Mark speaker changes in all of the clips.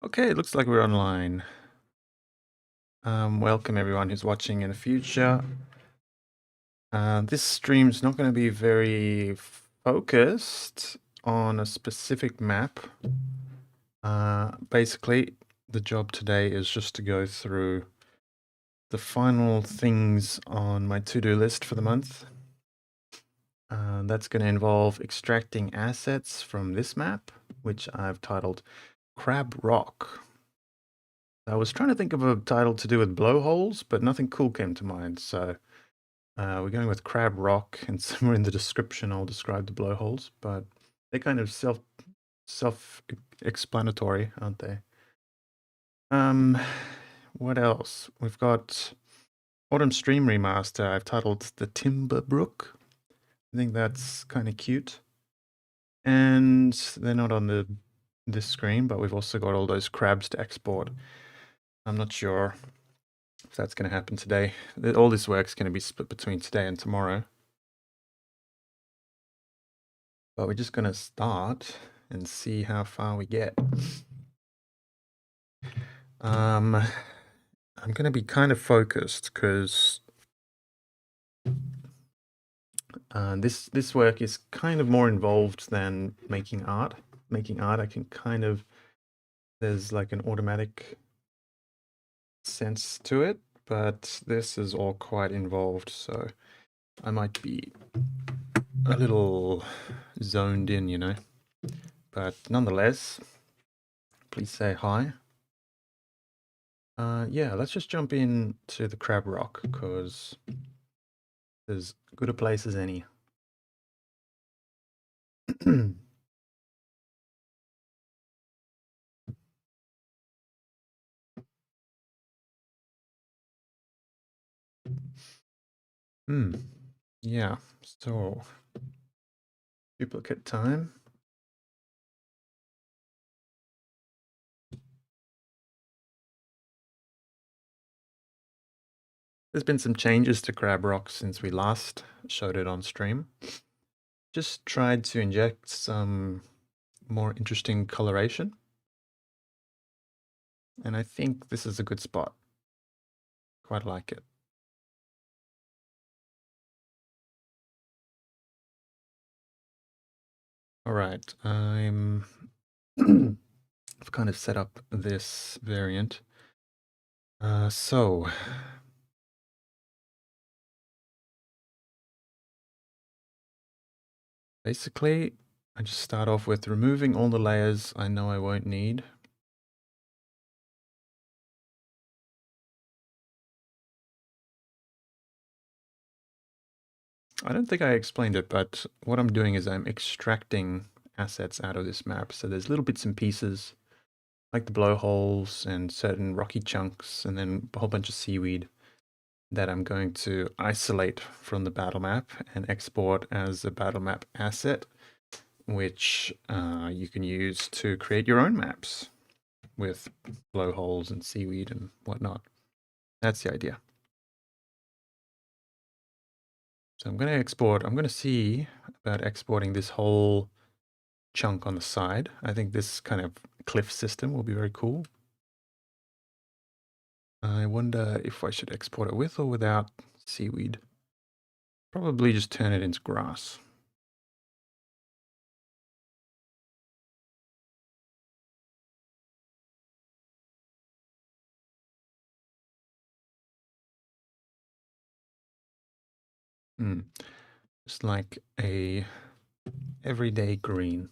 Speaker 1: Okay, it looks like we're online. Welcome everyone who's watching in the future. This stream's not going to be very focused on a specific map. Basically, the job today is just to go through the final things on my to-do list for the month. That's going to involve extracting assets from this map, which I've titled Crab Rock. I was trying to think of a title to do with blowholes, but nothing cool came to mind. So we're going with Crab Rock, and somewhere in the description I'll describe the blowholes, but they're kind of self-explanatory, aren't they? What else? We've got Autumn Stream Remaster. I've titled the Timberbrook. I think that's kind of cute. And they're not on this screen, but we've also got all those crabs to export. I'm not sure if that's going to happen today. All this work's going to be split between today and tomorrow. But we're just going to start and see how far we get. I'm going to be kind of focused because this work is kind of more involved than making art. Making art, I can kind of, there's like an automatic sense to it, but this is all quite involved, so I might be a little zoned in, you know. But nonetheless, please say hi. Yeah, let's just jump into the Crab Rock, because there's good a place as any. Yeah, so duplicate time. There's been some changes to Crab Rock since we last showed it on stream. Just tried to inject some more interesting coloration. And I think this is a good spot. Quite like it. All right, I've kind of set up this variant. So basically, I just start off with removing all the layers I know I won't need. I don't think I explained it, but what I'm doing is I'm extracting assets out of this map. So there's little bits and pieces, like the blowholes and certain rocky chunks, and then a whole bunch of seaweed that I'm going to isolate from the battle map and export as a battle map asset, which you can use to create your own maps with blowholes and seaweed and whatnot. That's the idea. So I'm going to export, I'm going to see about exporting this whole chunk on the side. I think this kind of cliff system will be very cool. I wonder if I should export it with or without seaweed. Probably just turn it into grass. Just like a everyday green.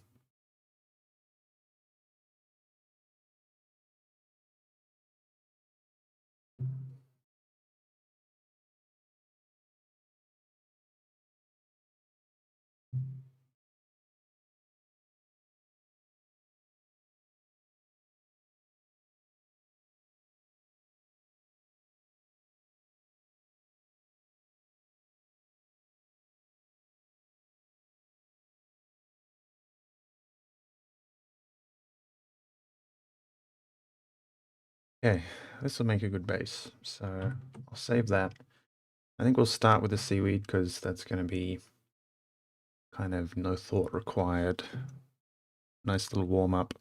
Speaker 1: Okay, this will make a good base. So I'll save that. I think we'll start with the seaweed because that's going to be kind of no thought required. Nice little warm up.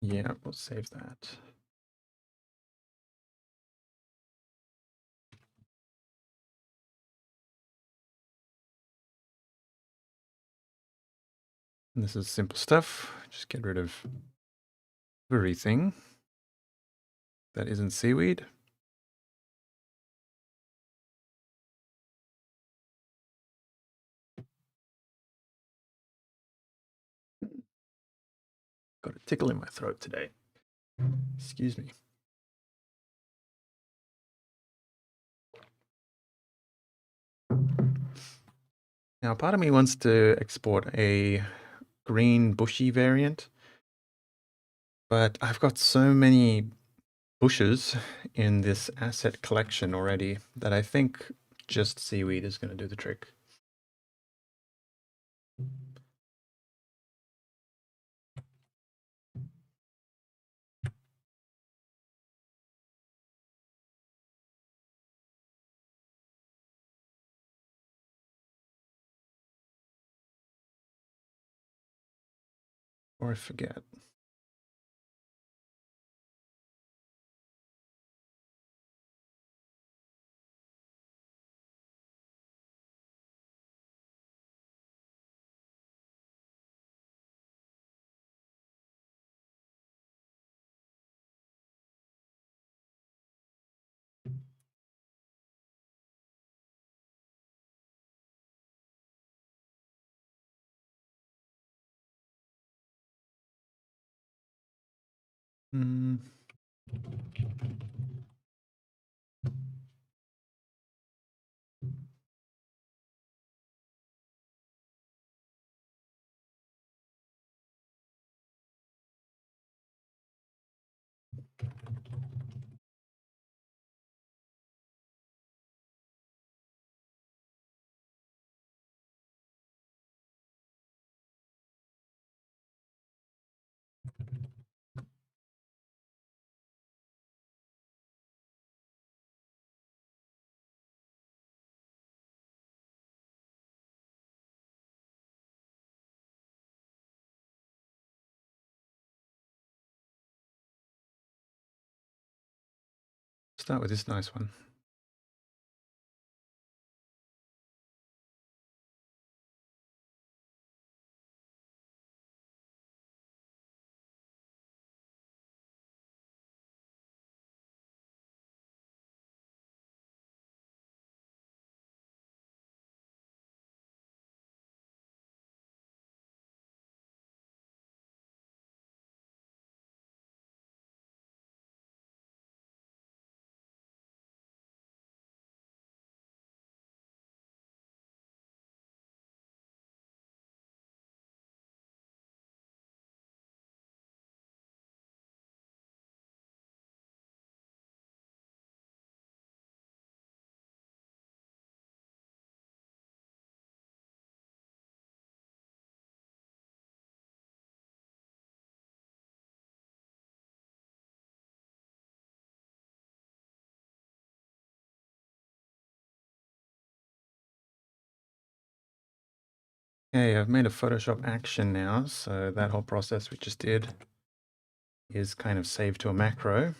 Speaker 1: Yeah, we'll save that. And this is simple stuff. Just get rid of everything that isn't seaweed. Got a tickle in my throat today. Excuse me. Now, part of me wants to export a green bushy variant, but I've got so many bushes in this asset collection already that I think just seaweed is going to do the trick. Or I forget. Hmm. Start with this nice one. Okay, I've made a Photoshop action now, so that whole process we just did is kind of saved to a macro.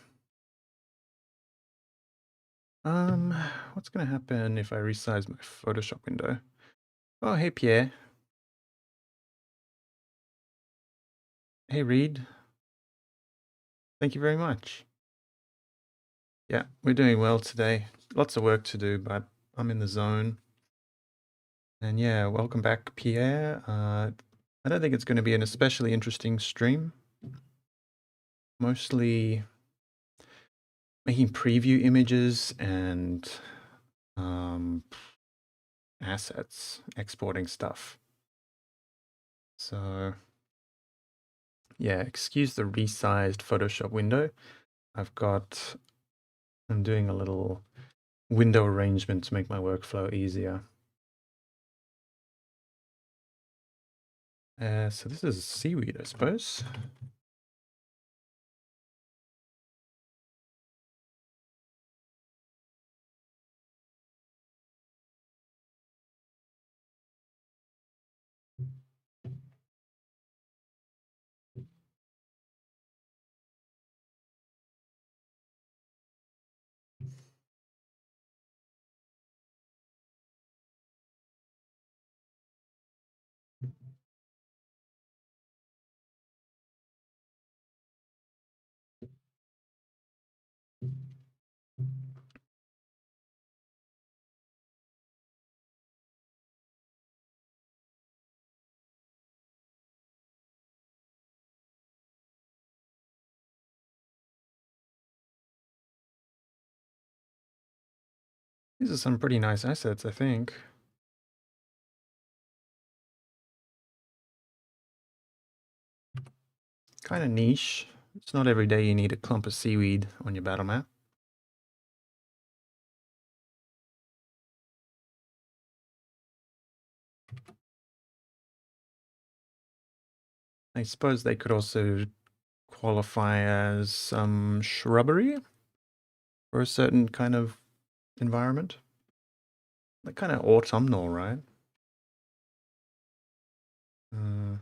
Speaker 1: What's going to happen if I resize my Photoshop window? Oh, hey, Pierre. Hey, Reed. Thank you very much. Yeah, we're doing well today. Lots of work to do, but I'm in the zone. And yeah, welcome back, Pierre. I don't think it's going to be an especially interesting stream. Mostly making preview images and assets, exporting stuff. So yeah, excuse the resized Photoshop window. I'm doing a little window arrangement to make my workflow easier. So this is Seaweed, I suppose. These are some pretty nice assets, I think. Kind of niche. It's not every day you need a clump of seaweed on your battle map. I suppose they could also qualify as some shrubbery for a certain kind of environment. Like kind of autumnal, right? Uh,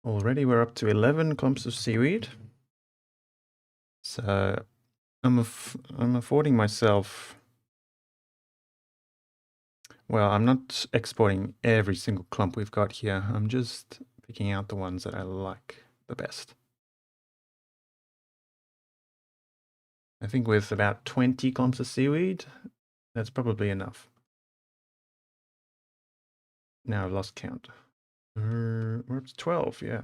Speaker 1: Already we're up to 11 clumps of seaweed. So I'm affording myself... Well, I'm not exporting every single clump we've got here. I'm just picking out the ones that I like the best. I think with about 20 clumps of seaweed, that's probably enough. Now I've lost count. We're up to 12, yeah.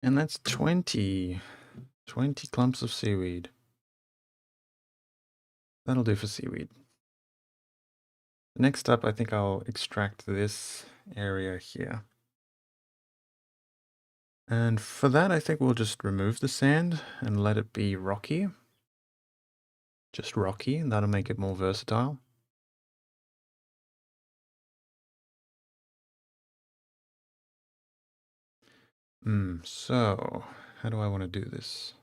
Speaker 1: And that's 20 clumps of seaweed. That'll do for seaweed. Next up, I think I'll extract this area here. And for that, I think we'll just remove the sand and let it be rocky. just rocky, and that'll make it more versatile. So how do I want to do this?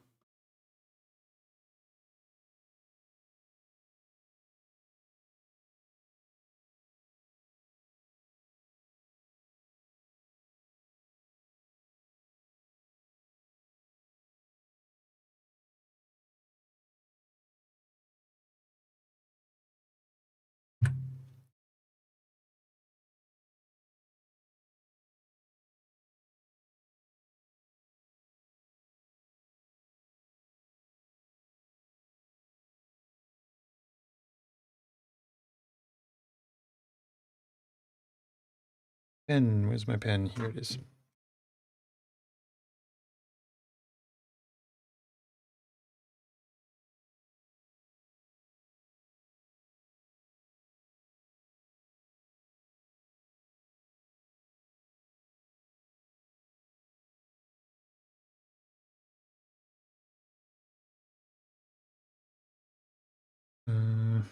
Speaker 1: Pen, where's my pen? Here it is. Uh,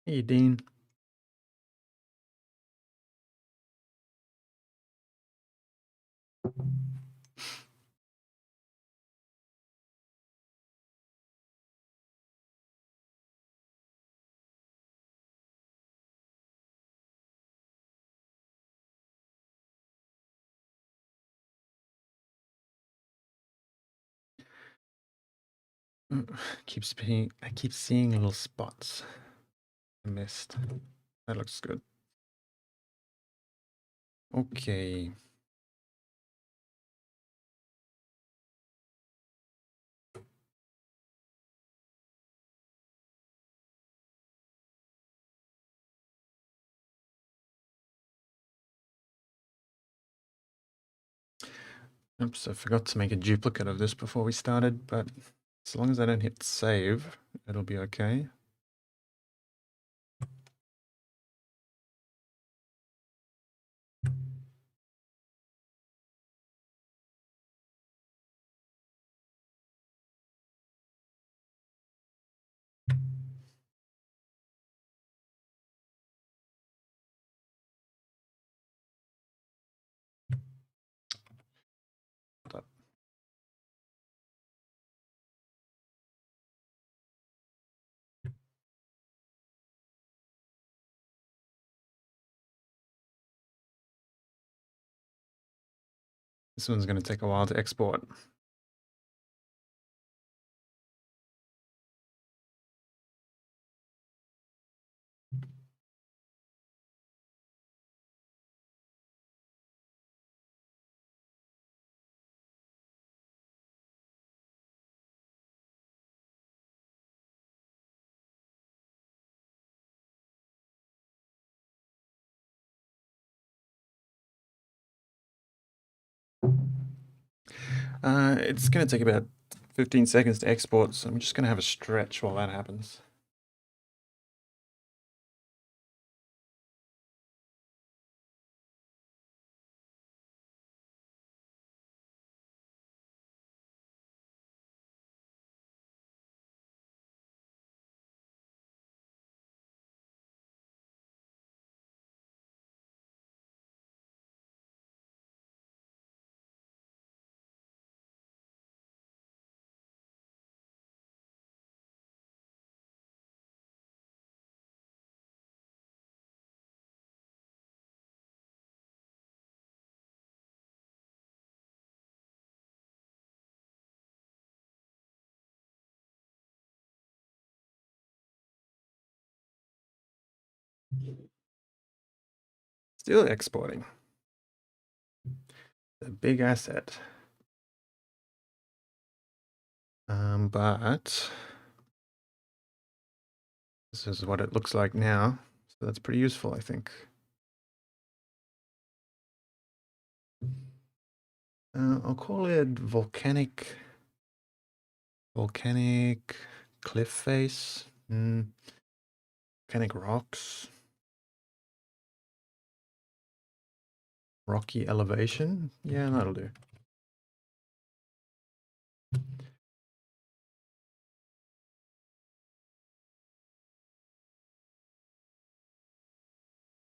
Speaker 1: hey, Dean. I keep seeing little spots. I missed. That looks good. Okay. Oops, I forgot to make a duplicate of this before we started, but as long as I don't hit save, it'll be okay. This one's going to take a while to export. It's going to take about 15 seconds to export, so I'm just going to have a stretch while that happens. Still exporting. A big asset. But this is what it looks like now. So that's pretty useful, I think. I'll call it volcanic cliff face, volcanic rocks, rocky elevation. Yeah, that'll do.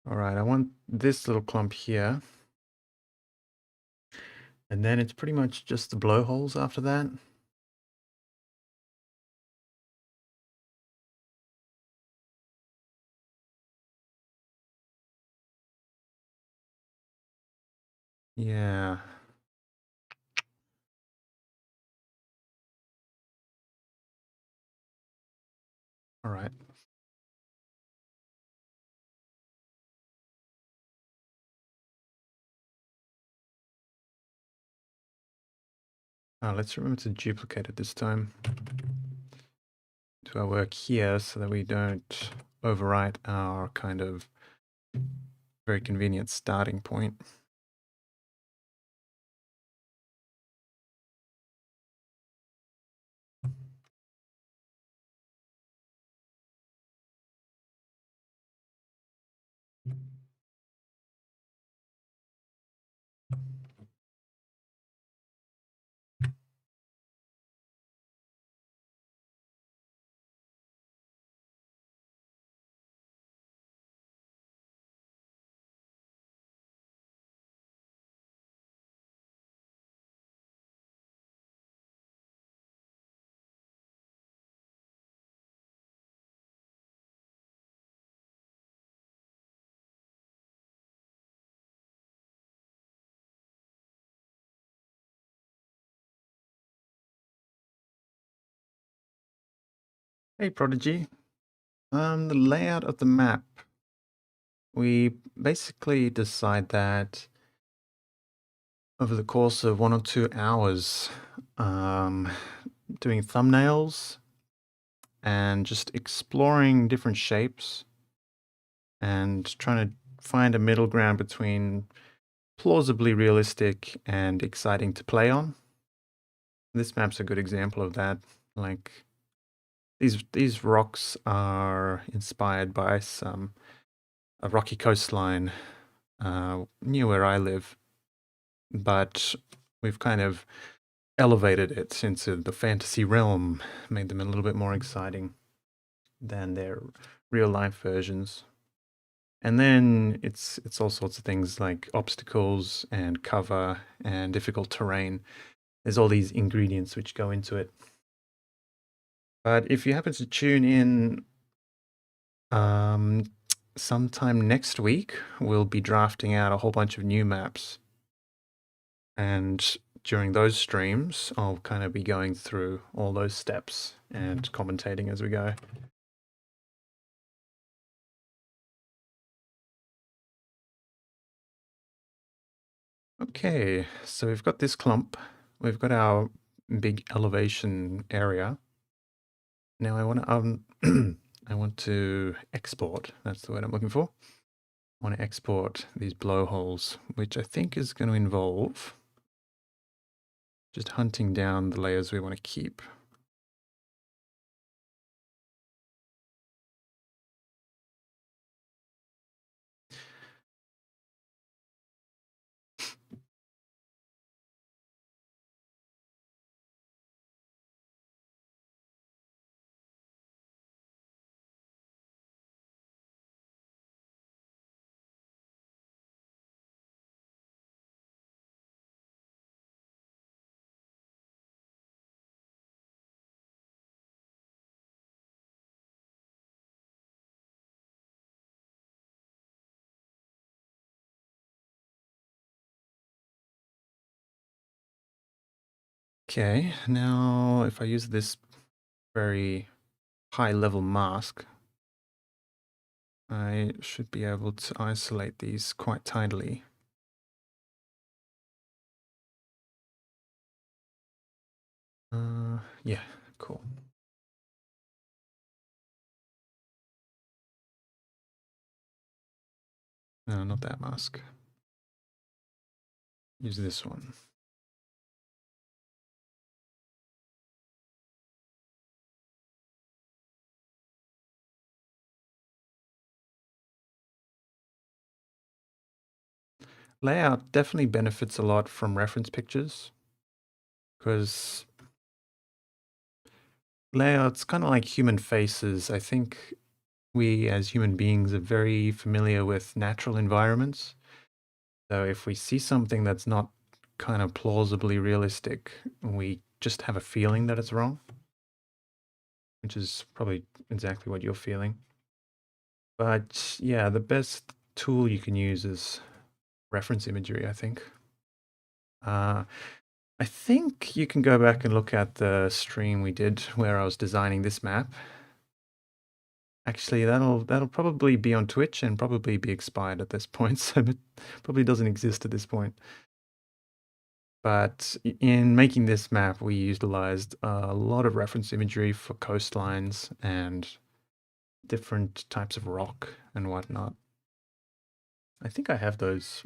Speaker 1: All right, I want this little clump here. And then it's pretty much just the blowholes after that. Yeah. All right. Let's remember to duplicate it this time. Do our work here so that we don't overwrite our kind of very convenient starting point. Hey, Prodigy. The layout of the map. We basically decide that over the course of 1 or 2 hours, doing thumbnails and just exploring different shapes and trying to find a middle ground between plausibly realistic and exciting to play on. This map's a good example of that. Like these rocks are inspired by a rocky coastline near where I live, but we've kind of elevated it into the fantasy realm, made them a little bit more exciting than their real life versions. And then it's all sorts of things like obstacles and cover and difficult terrain. There's all these ingredients which go into it. But if you happen to tune in sometime next week, we'll be drafting out a whole bunch of new maps. And during those streams, I'll kind of be going through all those steps and commentating as we go. Okay, so we've got this clump. We've got our big elevation area. Now I want to I want to export. That's the word I'm looking for. I want to export these blowholes, which I think is going to involve just hunting down the layers we want to keep. Okay, now if I use this very high level mask, I should be able to isolate these quite tidily. Yeah, cool. No, not that mask. Use this one. Layout definitely benefits a lot from reference pictures because layout's kind of like human faces. I think we as human beings are very familiar with natural environments. So if we see something that's not kind of plausibly realistic, we just have a feeling that it's wrong, which is probably exactly what you're feeling. But yeah, the best tool you can use is reference imagery, I think. Uh, I think you can go back and look at the stream we did where I was designing this map. Actually, that'll probably be on Twitch and probably be expired at this point, so it probably doesn't exist at this point. But in making this map, we utilized a lot of reference imagery for coastlines and different types of rock and whatnot. I think I have those.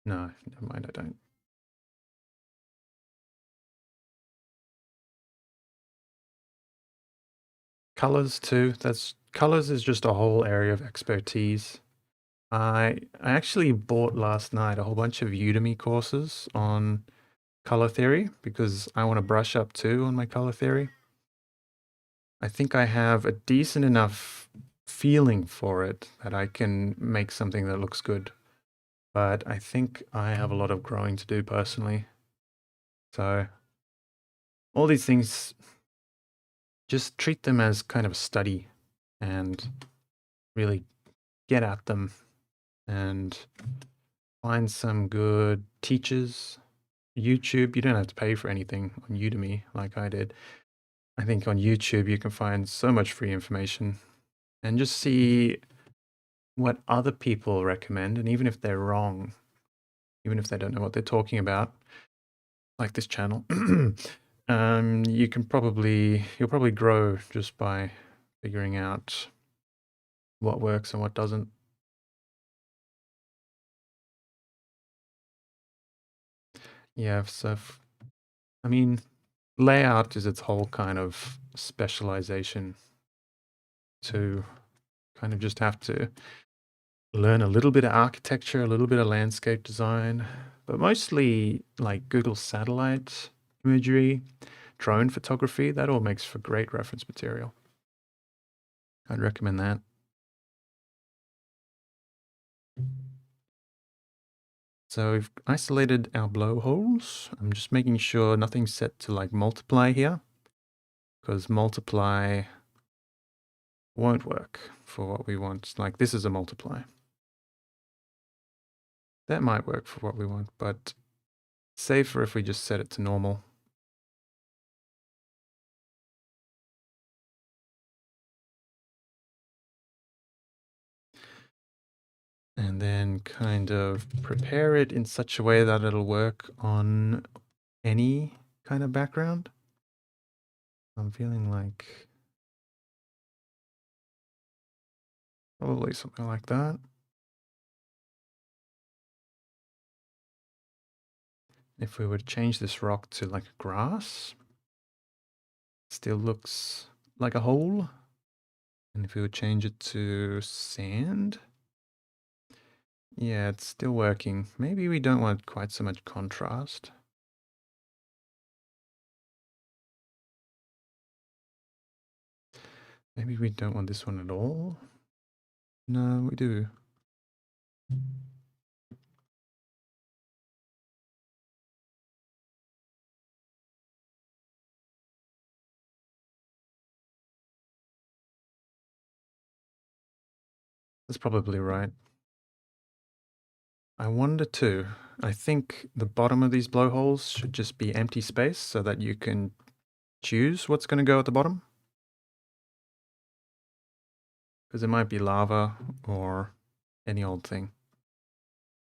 Speaker 1: No, never mind, I don't. Colors too. Colors is just a whole area of expertise. I actually bought last night a whole bunch of Udemy courses on color theory because I want to brush up too on my color theory. I think I have a decent enough feeling for it that I can make something that looks good. But I think I have a lot of growing to do personally. So all these things, just treat them as kind of a study and really get at them and find some good teachers. YouTube, you don't have to pay for anything on Udemy like I did. I think on YouTube you can find so much free information and just see what other people recommend. And even if they're wrong, even if they don't know what they're talking about, like this channel, you'll probably grow just by figuring out what works and what doesn't. Yeah, so I mean, layout is its whole kind of specialization to kind of just have to learn a little bit of architecture, a little bit of landscape design, but mostly like Google satellite imagery, drone photography. That all makes for great reference material. I'd recommend that. So we've isolated our blowholes. I'm just making sure nothing's set to like multiply here, because multiply won't work for what we want. Like this is a multiply. That might work for what we want, but safer if we just set it to normal. And then kind of prepare it in such a way that it'll work on any kind of background. I'm feeling like probably something like that. If we were to change this rock to like grass, still looks like a hole. And if we would change it to sand, yeah, it's still working. Maybe we don't want quite so much contrast. Maybe we don't want this one at all. No, we do. That's probably right. I wonder too. I think the bottom of these blowholes should just be empty space so that you can choose what's going to go at the bottom. because it might be lava or any old thing.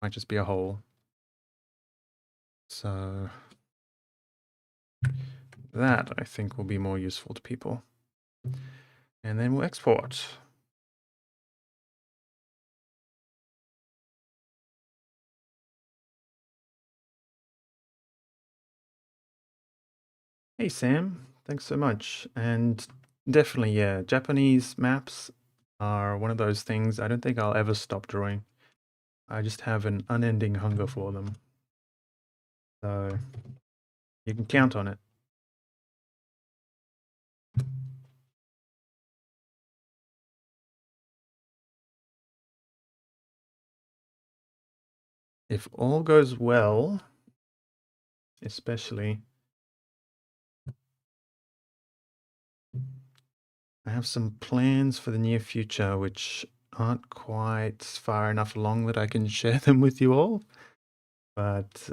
Speaker 1: Might just be a hole. So that I think will be more useful to people. And then we'll export. Hey Sam, thanks so much. And definitely, yeah, Japanese maps are one of those things I don't think I'll ever stop drawing. I just have an unending hunger for them. So you can count on it. If all goes well, especially, I have some plans for the near future which aren't quite far enough along that I can share them with you all. But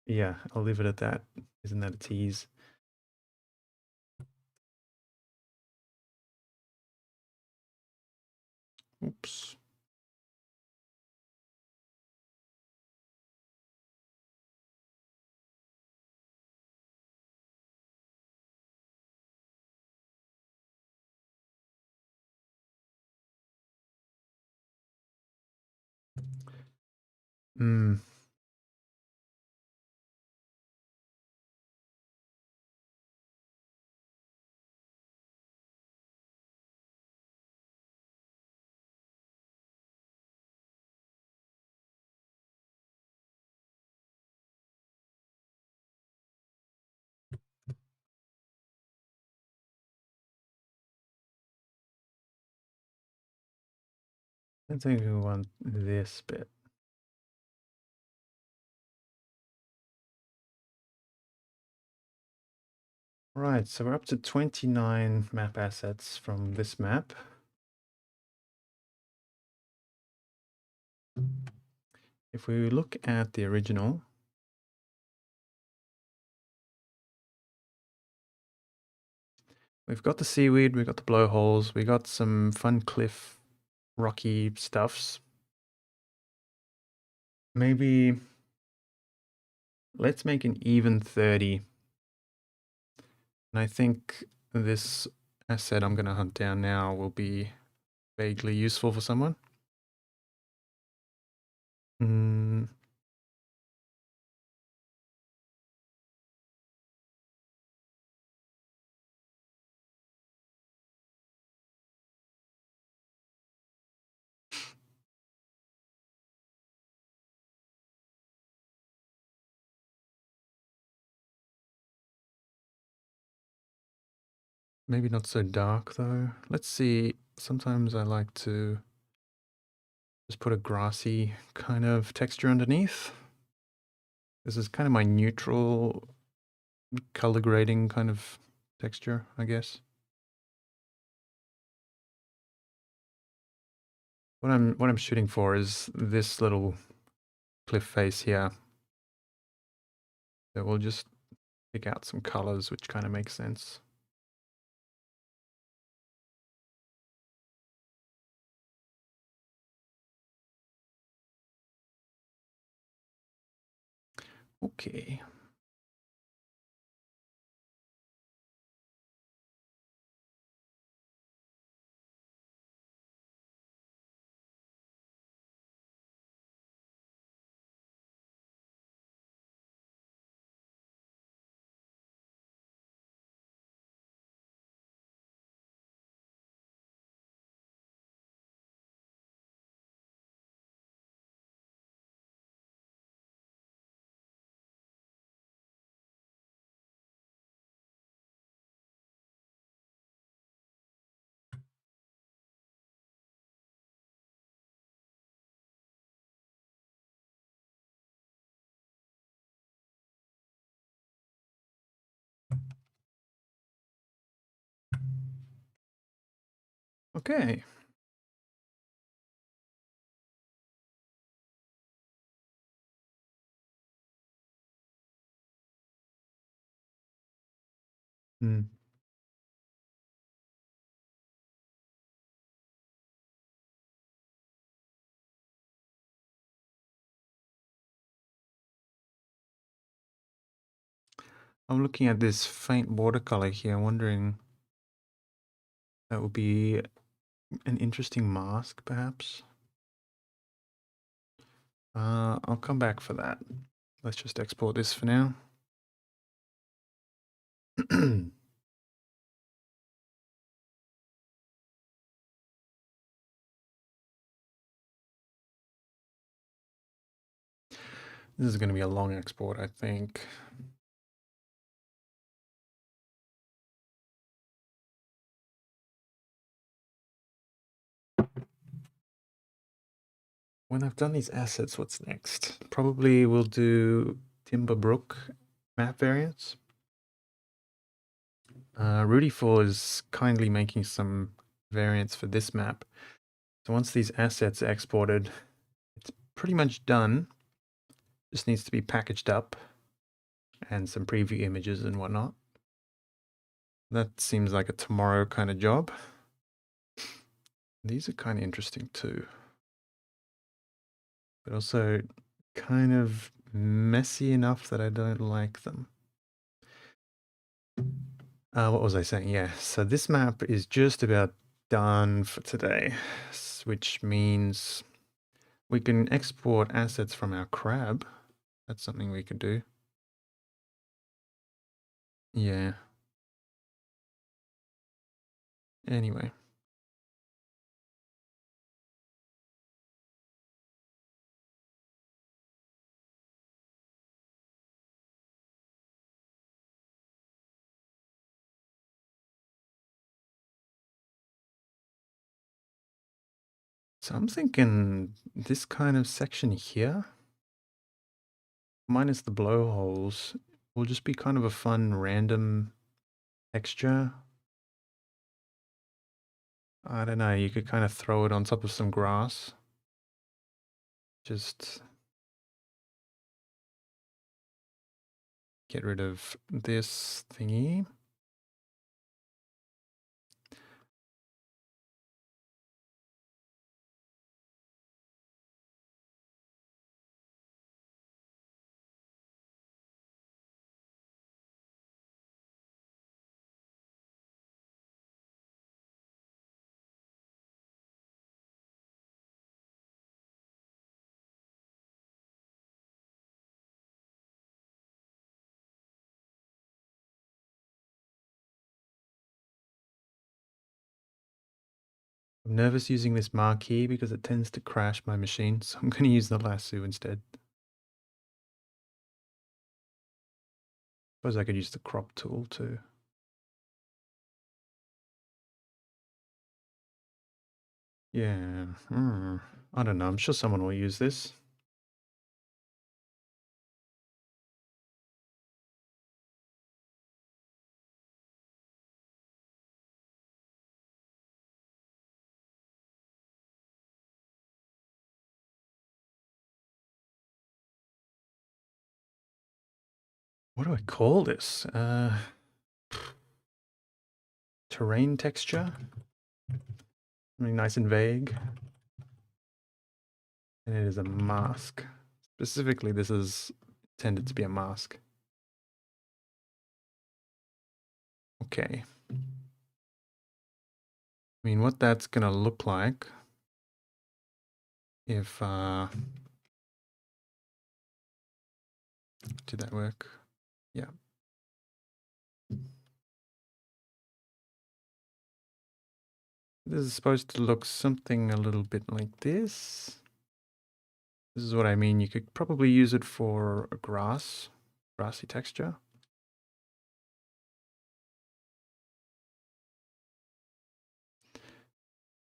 Speaker 1: yeah, I'll leave it at that. Isn't that a tease? Oops. Hmm. I think we want this bit. Right, so we're up to 29 map assets from this map. If we look at the original, we've got the seaweed, we've got the blowholes, we got some fun cliff rocky stuffs. Maybe let's make an even 30. And I think this asset I'm going to hunt down now will be vaguely useful for someone. Hmm. Maybe not so dark though. Let's see. Sometimes I like to just put a grassy kind of texture underneath. This is kind of my neutral color grading kind of texture, I guess. What I'm shooting for is this little cliff face here. So we'll just pick out some colors which kind of make sense. Okay. Okay. Hmm. I'm looking at this faint watercolor here, wondering that would be an interesting mask, perhaps. I'll come back for that. Let's just export this for now. This is going to be a long export, I think. When I've done these assets, what's next? Probably we'll do Timberbrook map variants. Rudy4 is kindly making some variants for this map. So once these assets are exported, it's pretty much done. Just needs to be packaged up and some preview images and whatnot. That seems like a tomorrow kind of job. These are kind of interesting too, but also kind of messy enough that I don't like them. What was I saying? Yeah, so this map is just about done for today, which means we can export assets from our crab. That's something we could do. Yeah. Anyway. So I'm thinking this kind of section here, minus the blowholes, will just be kind of a fun random texture. I don't know, you could kind of throw it on top of some grass. Just get rid of this thingy. I'm nervous using this marquee because it tends to crash my machine, so I'm going to use the lasso instead. Suppose I could use the crop tool too. Yeah, I don't know, I'm sure someone will use this. What do I call this? Terrain texture? Something nice and vague. And it is a mask. Specifically, this is intended to be a mask. Okay. I mean, what that's going to look like if... did that work? Yeah. This is supposed to look something a little bit like this. This is what I mean. You could probably use it for a grassy texture.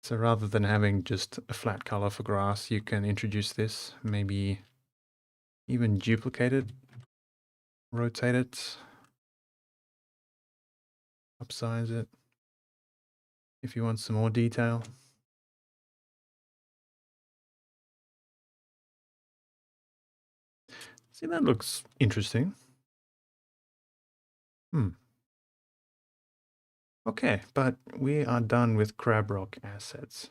Speaker 1: So rather than having just a flat color for grass, you can introduce this, maybe even duplicate it, rotate it, upsize it if you want some more detail. See, that looks interesting. Okay, but we are done with Crab Rock assets.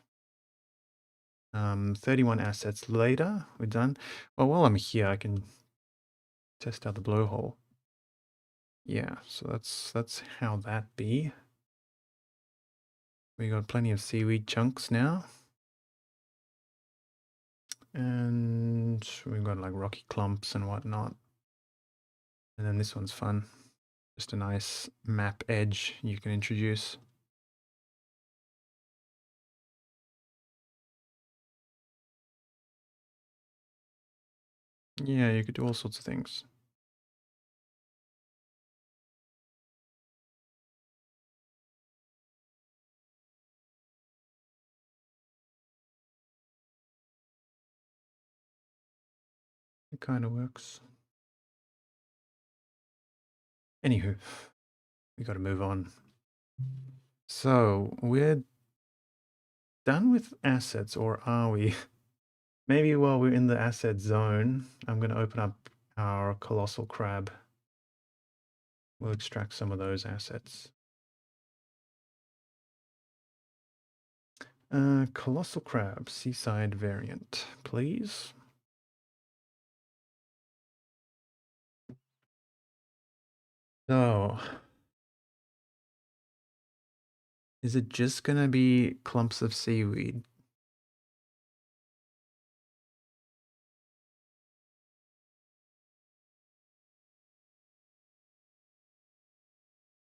Speaker 1: 31 assets later, we're done. Well, while I'm here, I can test out the blowhole. Yeah, so that's how that be. We got plenty of seaweed chunks now. And we've got like rocky clumps and whatnot. And then this one's fun. Just a nice map edge you can introduce. Yeah, you could do all sorts of things. It kind of works. Anywho, we got to move on. So we're done with assets, or are we? Maybe while we're in the asset zone, I'm going to open up our colossal crab. We'll extract some of those assets. Colossal crab, seaside variant, please. So, is it just going to be clumps of seaweed?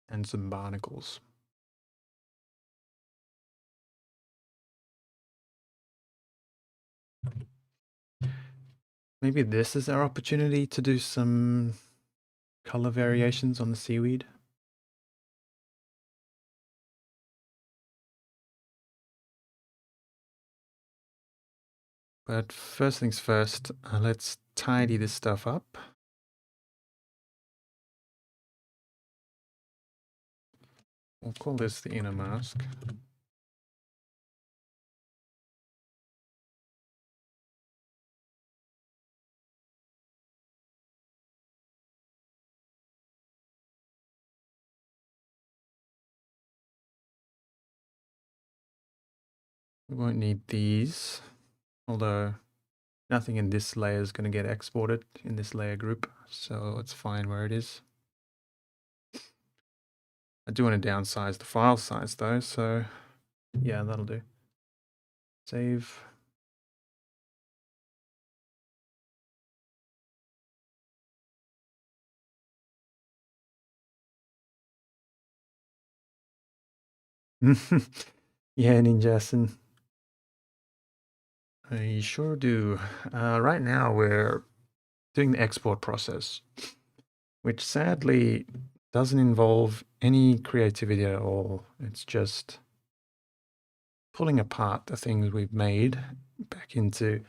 Speaker 1: And some barnacles. Maybe this is our opportunity to do some color variations on the seaweed. But first things first, let's tidy this stuff up. We'll call this the inner mask. We won't need these, although nothing in this layer is going to get exported in this layer group, so it's fine where it is. I do want to downsize the file size though, so yeah, that'll do. Save. Yeah, Ninjasin. I sure do. Right now we're doing the export process, which sadly doesn't involve any creativity at all. It's just pulling apart the things we've made back into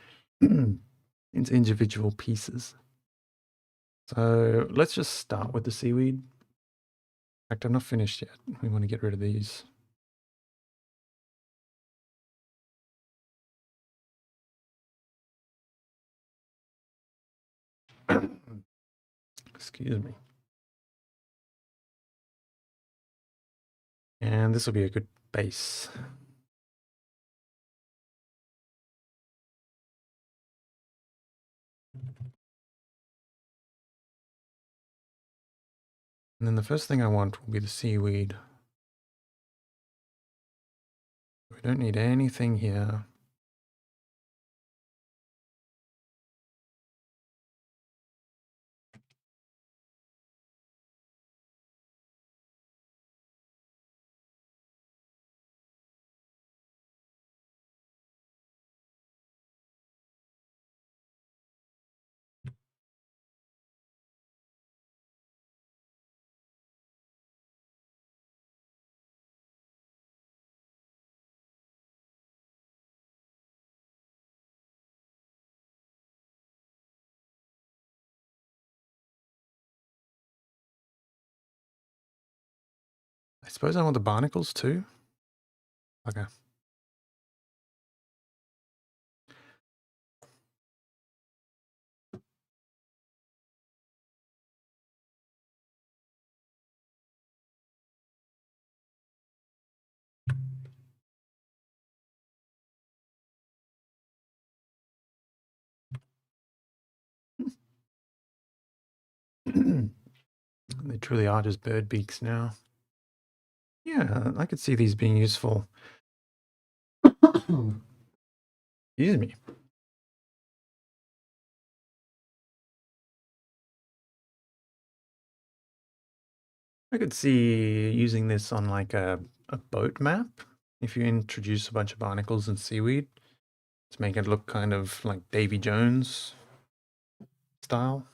Speaker 1: into individual pieces. So let's just start with the seaweed. In fact, I'm not finished yet. We want to get rid of these. Excuse me. And this will be a good base. And then the first thing I want will be the seaweed. We don't need anything here. I suppose I want the barnacles too. Okay. They truly are just bird beaks now. Yeah, I could see these being useful. Excuse me. I could see using this on like a boat map. If you introduce a bunch of barnacles and seaweed to make it look kind of like Davy Jones style.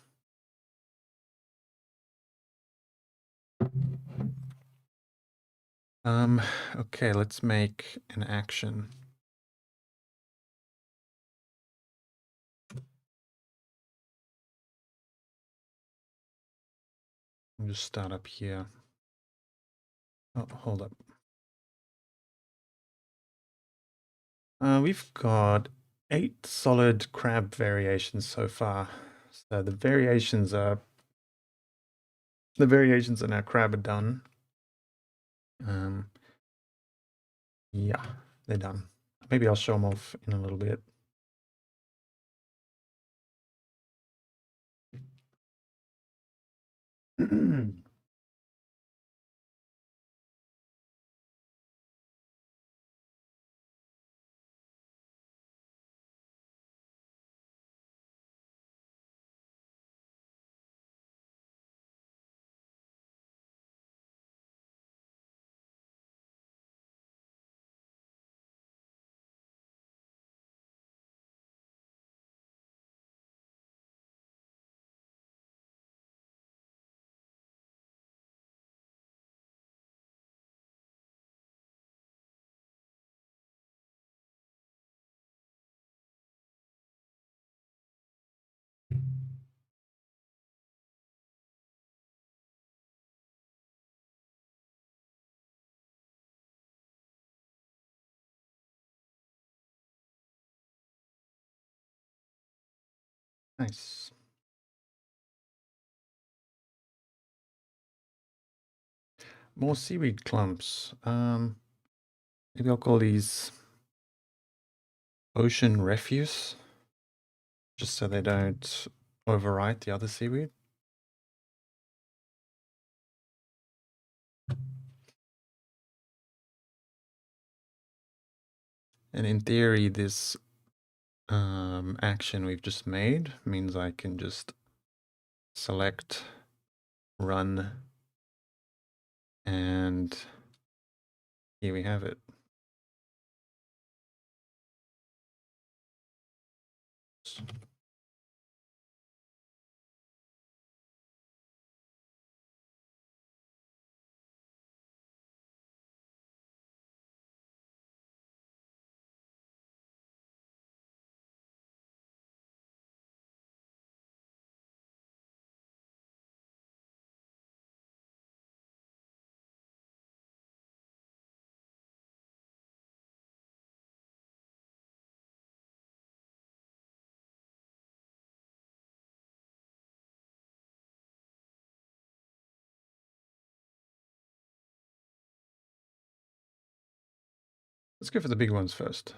Speaker 1: Okay, let's make an action. I'll just start up here. Oh, hold up. We've got 8 solid crab variations so far. So the variations in our crab are done. Yeah, they're done. Maybe I'll show them off in a little bit. Nice. More seaweed clumps. Maybe I'll call these ocean refuse, just so they don't overwrite the other seaweed. And in theory, this action we've just made means I can just select, run, and here we have it. Let's go for the big ones first.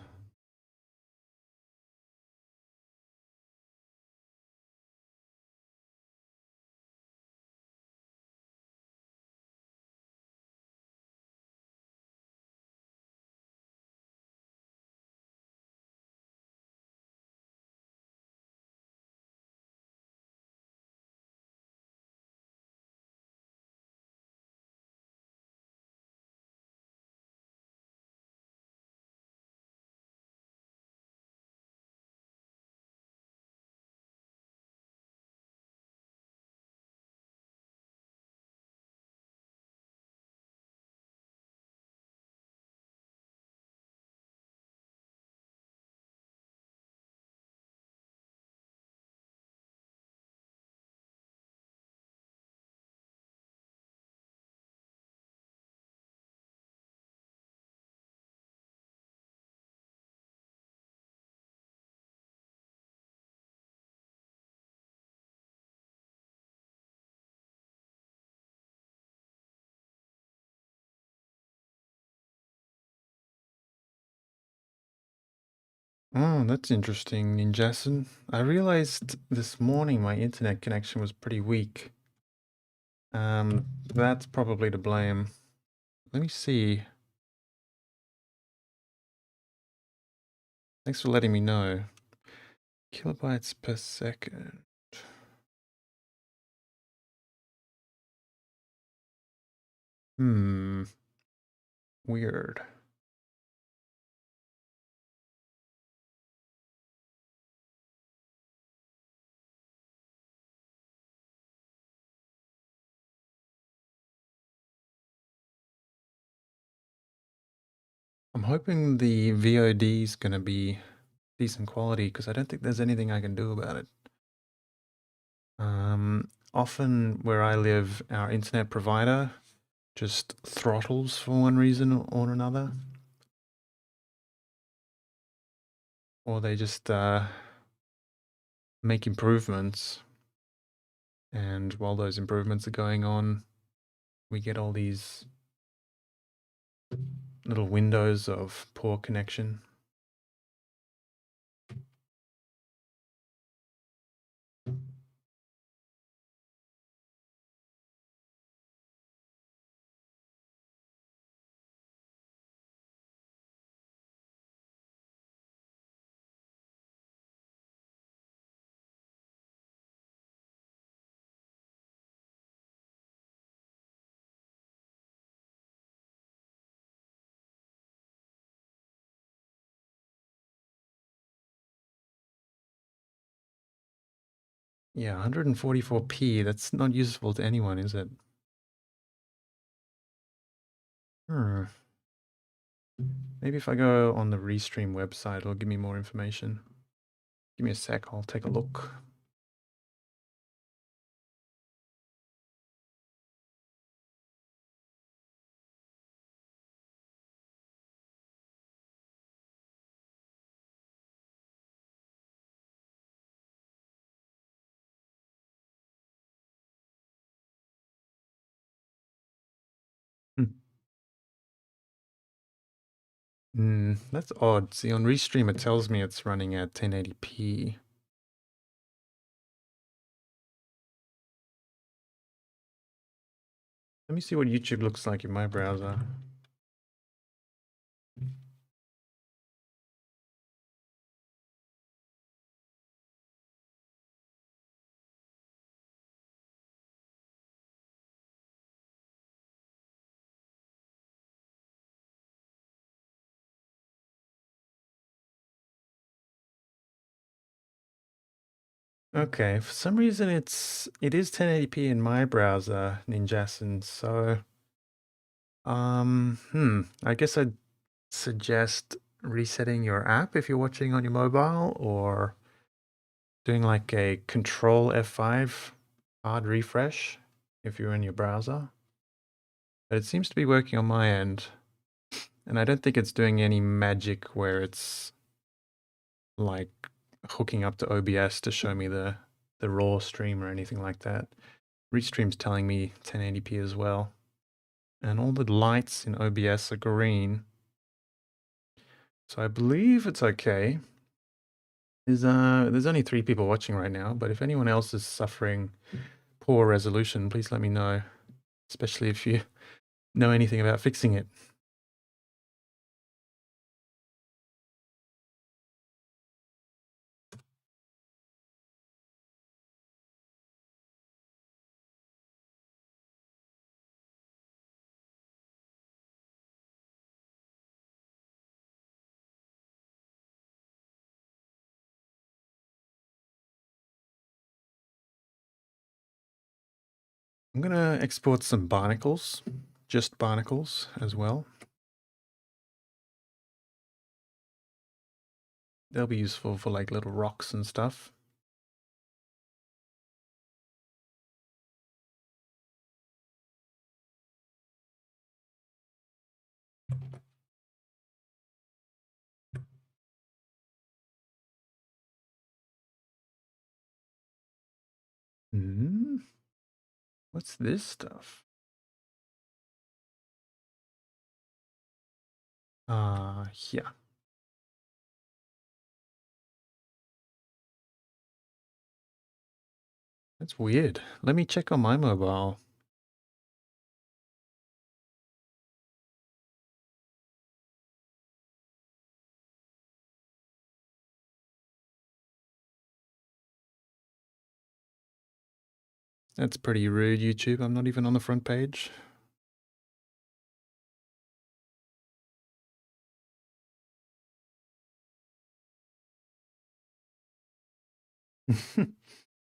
Speaker 1: Oh, that's interesting, Ninjason. I realized this morning my internet connection was pretty weak. That's probably to blame. Let me see. Thanks for letting me know. Kilobytes per second. Weird. I'm hoping the VOD is going to be decent quality because I don't think there's anything I can do about it. Often where I live, our internet provider just throttles for one reason or another. Or they just make improvements. And while those improvements are going on, we get all these little windows of poor connection. Yeah, 144p, that's not useful to anyone, is it? Hmm. Maybe if I go on the Restream website, it'll give me more information. Give me a sec, I'll take a look. That's odd. See, on Restream, it tells me it's running at 1080p. Let me see what YouTube looks like in my browser. Okay, for some reason it is 1080p in my browser, Ninjasin, so I guess I'd suggest resetting your app if you're watching on your mobile or doing like a control F5 hard refresh if you're in your browser. But it seems to be working on my end, and I don't think it's doing any magic where it's like hooking up to OBS to show me the raw stream or anything like that. Restream's telling me 1080p as well. And all the lights in OBS are green. So I believe it's okay. There's only 3 people watching right now, but if anyone else is suffering poor resolution, please let me know, especially if you know anything about fixing it. I'm gonna export some barnacles, just barnacles as well. They'll be useful for like little rocks and stuff. Hmm. What's this stuff? Yeah. That's weird. Let me check on my mobile. That's pretty rude, YouTube. I'm not even on the front page.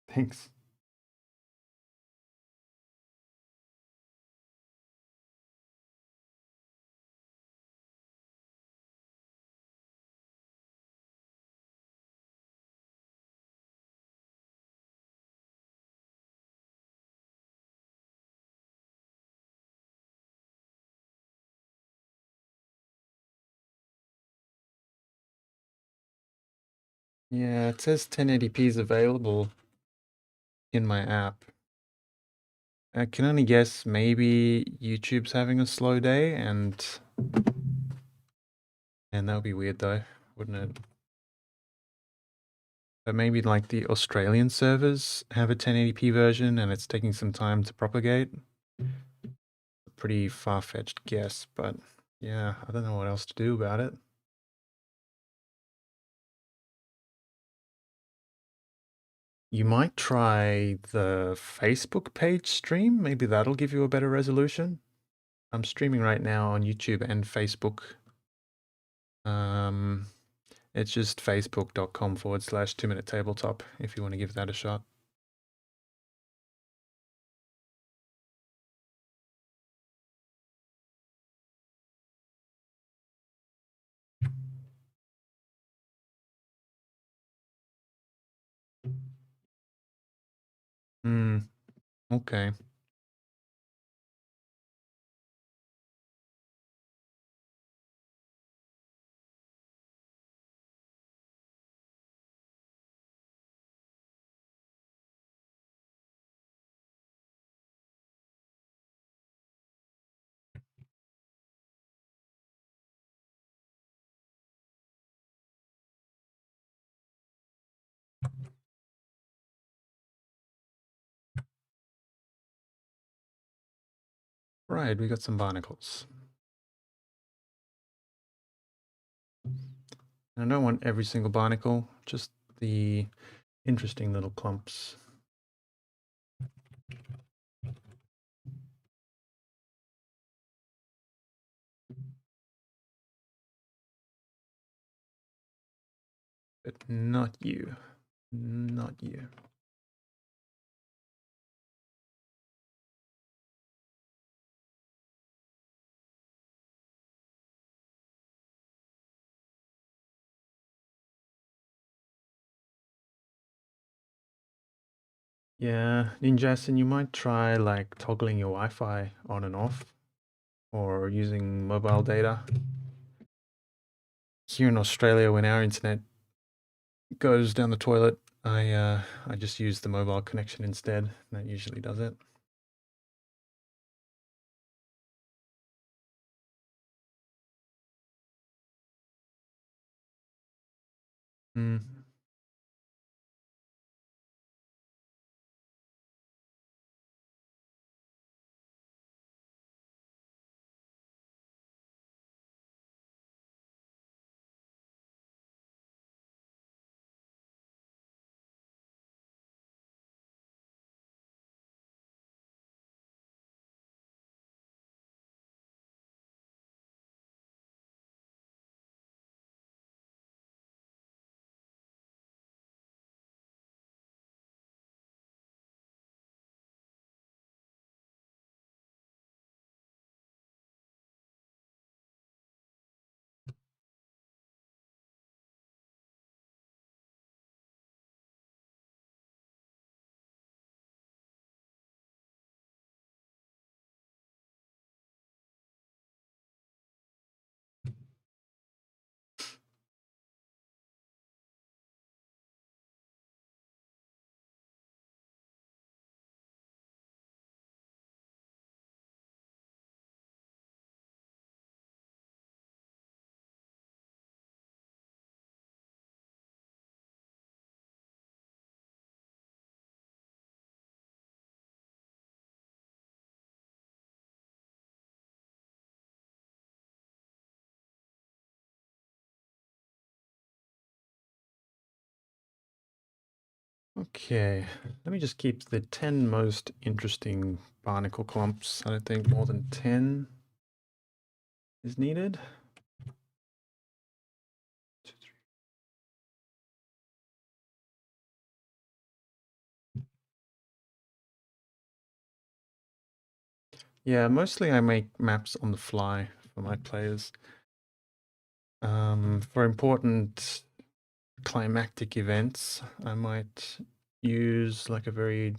Speaker 1: Thanks. Yeah, it says 1080p is available in my app. I can only guess maybe YouTube's having a slow day, and that would be weird though, wouldn't it? But maybe like the Australian servers have a 1080p version and it's taking some time to propagate. A pretty far-fetched guess, but yeah, I don't know what else to do about it. You might try the Facebook page stream. Maybe that'll give you a better resolution. I'm streaming right now on YouTube and Facebook. Um, it's just facebook.com/2minute tabletop if you want to give that a shot. Hmm, okay. Right, we got some barnacles. I don't want every single barnacle, just the interesting little clumps. But not you. Not you. Yeah, Ninjasin, you might try like toggling your Wi-Fi on and off or using mobile data. Here in Australia, when our internet goes down the toilet, I just use the mobile connection instead. That usually does it. Hmm. Okay, let me just keep the 10 most interesting barnacle clumps. I don't think more than 10 is needed. Yeah, mostly I make maps on the fly for my players. For important climactic events, I might use like a very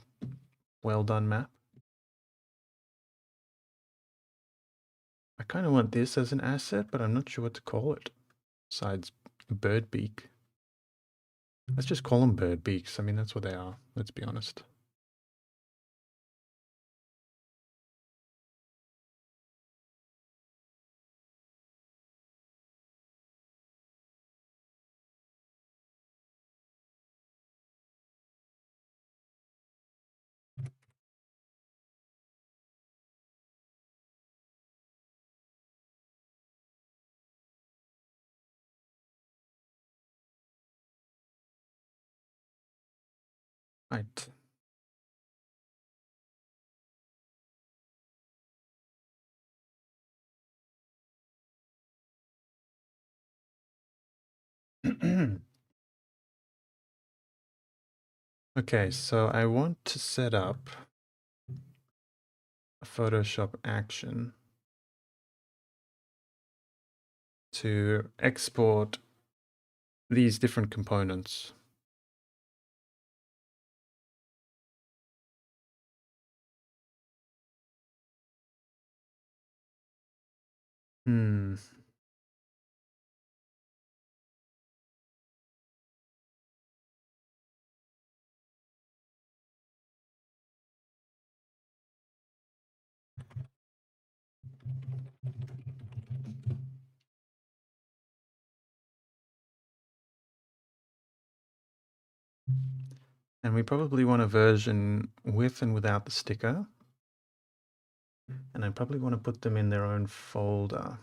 Speaker 1: well done map. I kind of want this as an asset, but I'm not sure what to call it. Besides bird beak. Let's just call them bird beaks. I mean, that's what they are. Let's be honest. Right. Okay, so I want to set up a Photoshop action to export these different components. Hmm. And we probably want a version with and without the sticker. And I probably want to put them in their own folder.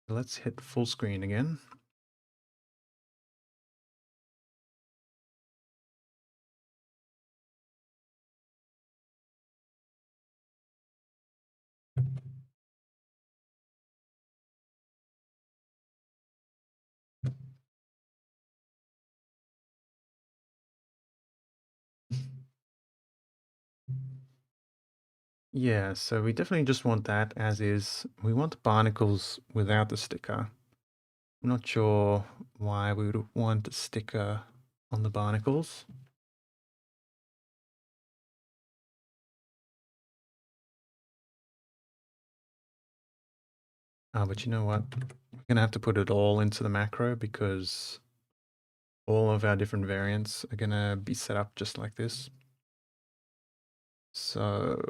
Speaker 1: Let's hit full screen again. Yeah, so we definitely just want that as is. We want barnacles without the sticker. I'm not sure why we would want a sticker on the barnacles. But you know what? We're gonna have to put it all into the macro because all of our different variants are gonna be set up just like this. So,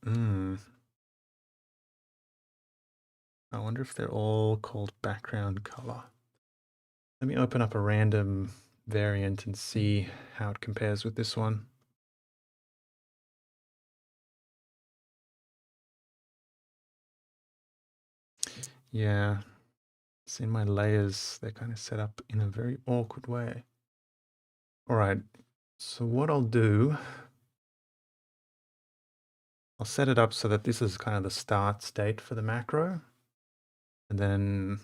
Speaker 1: I wonder if they're all called background color. Let me open up a random variant and see how it compares with this one. Yeah, it's in my layers. They're kind of set up in a very awkward way. All right, so what I'll do, I'll set it up so that this is kind of the start state for the macro, and then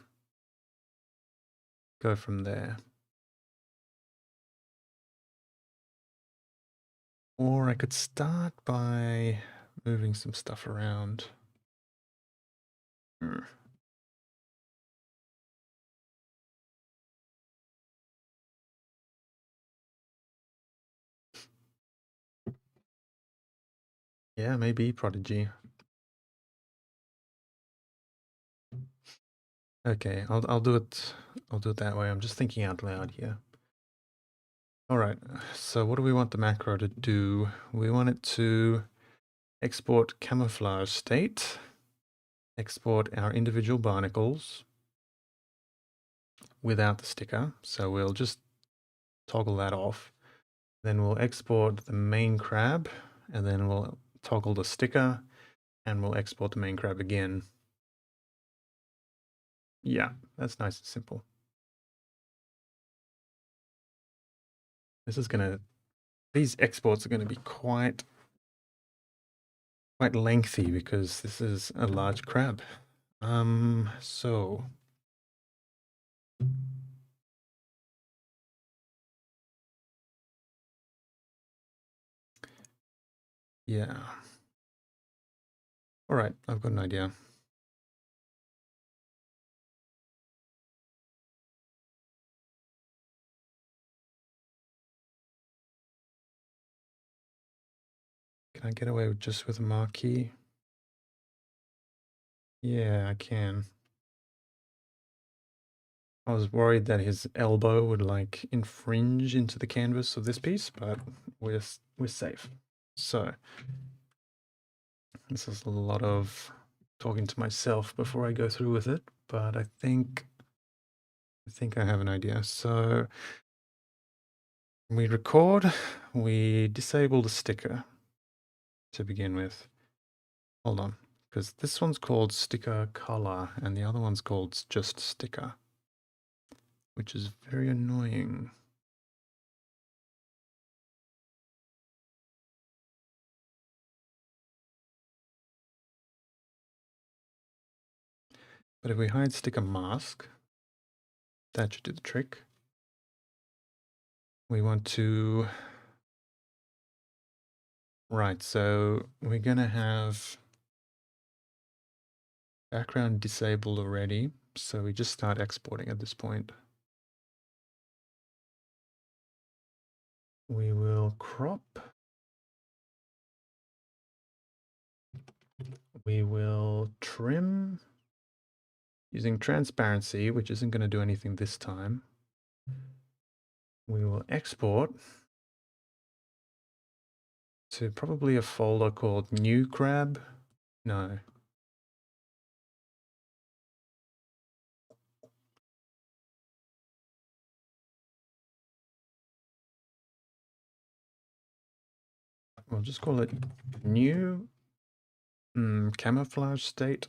Speaker 1: go from there. Or I could start by moving some stuff around. Yeah, maybe Prodigy. Okay, I'll do it. I'll do it that way. I'm just thinking out loud here. All right. So what do we want the macro to do? We want it to export camouflage state, export our individual barnacles without the sticker. So we'll just toggle that off. Then we'll export the main crab, and then we'll toggle the sticker, and we'll export the main crab again. Yeah, that's nice and simple. This is gonna, these exports are gonna be quite lengthy because this is a large crab. So yeah. All right, I've got an idea. Can I get away with just with a marquee? Yeah, I can. I was worried that his elbow would like infringe into the canvas of this piece, but we're safe. So this is a lot of talking to myself before I go through with it, but I think I have an idea. So we record, we disable the sticker to begin with. Hold on, because this one's called sticker color and the other one's called just sticker, which is very annoying. But if we hide sticker mask, that should do the trick. We want to, right, so we're gonna have background disabled already. So we just start exporting at this point. We will crop. We will trim using transparency, which isn't going to do anything this time. We will export to probably a folder called new crab. No. We'll just call it new camouflage state.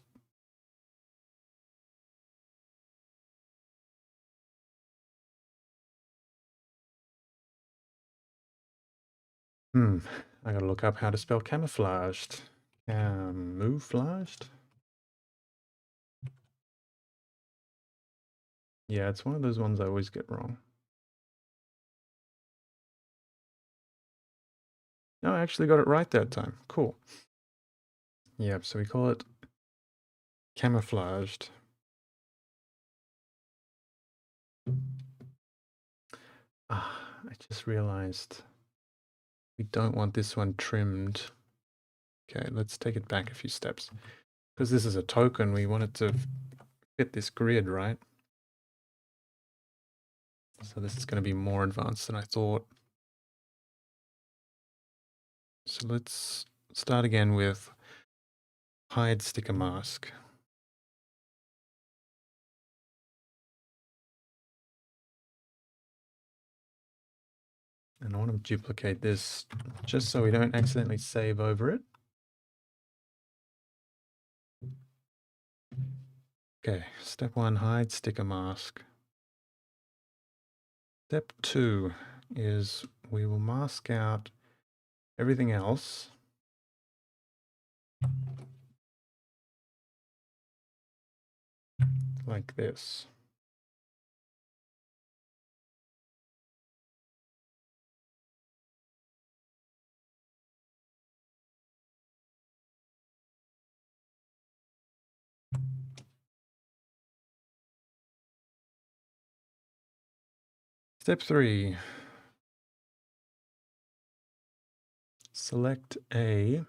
Speaker 1: I gotta look up how to spell camouflaged. Camouflaged? Yeah, it's one of those ones I always get wrong. No, I actually got it right that time. Cool. Yep, so we call it camouflaged. I just realized we don't want this one trimmed. Okay, let's take it back a few steps. Because this is a token, we want it to fit this grid, right? So this is going to be more advanced than I thought. So let's start again with hide sticker mask. And I want to duplicate this just so we don't accidentally save over it. Okay, step 1, hide sticker mask. Step 2 is we will mask out everything else. Like this. Step 3, select a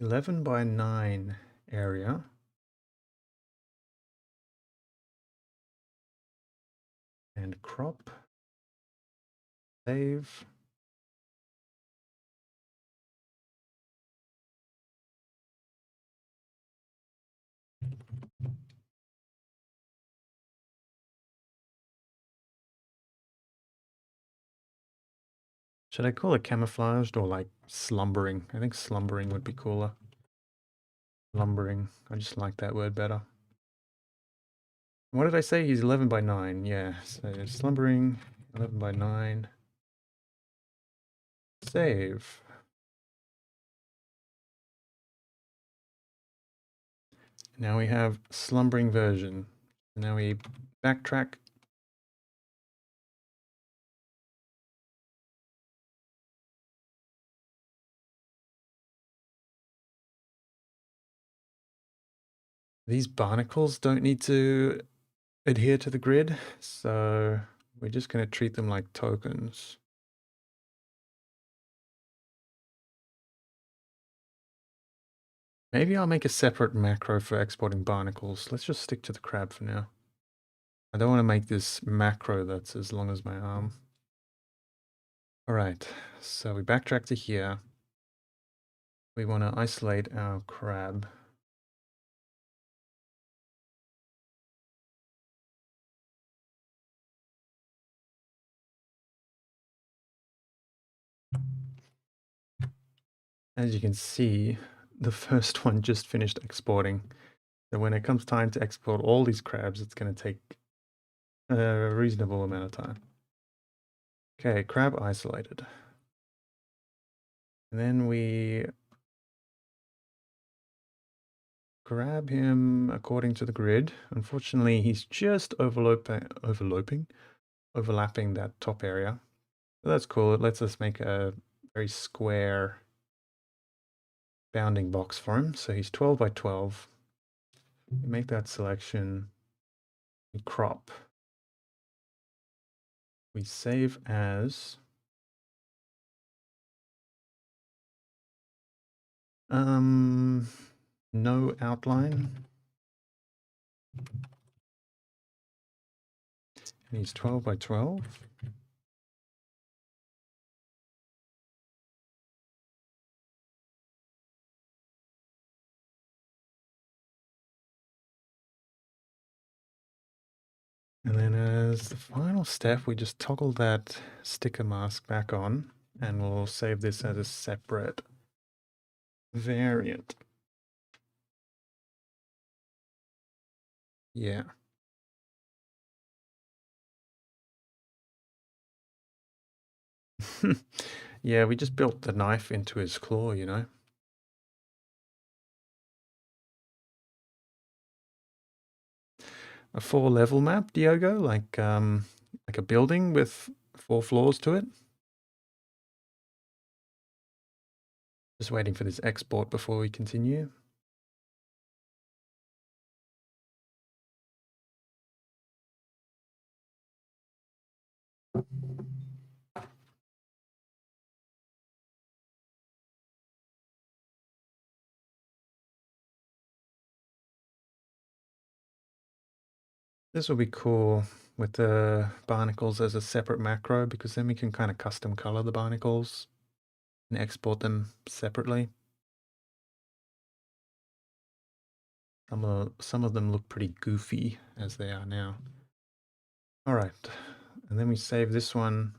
Speaker 1: 11 by 9 area and crop, save. Should I call it camouflaged or like slumbering? I think slumbering would be cooler. Lumbering. I just like that word better. What did I say? He's 11 by 9. Yeah, so slumbering, 11 by 9. Save. Now we have slumbering version. Now we backtrack. These barnacles don't need to adhere to the grid, so we're just going to treat them like tokens. Maybe I'll make a separate macro for exporting barnacles. Let's just stick to the crab for now. I don't want to make this macro that's as long as my arm. All right, so we backtrack to here. We want to isolate our crab. As you can see, the first one just finished exporting. So when it comes time to export all these crabs, it's going to take a reasonable amount of time. Okay, crab isolated. And then we grab him according to the grid. Unfortunately, he's just overlapping that top area. But that's cool. It lets us make a very square bounding box for him. So he's 12 by 12. We make that selection. We crop. We save as no outline. And he's 12 by 12. And then as the final step, we just toggle that sticker mask back on, and we'll save this as a separate variant. Yeah. Yeah, we just built the knife into his claw, you know. A 4-level map, Diogo, like a building with 4 floors to it. Just waiting for this export before we continue. This will be cool with the barnacles as a separate macro, because then we can kind of custom color the barnacles and export them separately. Some of them look pretty goofy as they are now. All right, and then we save this one.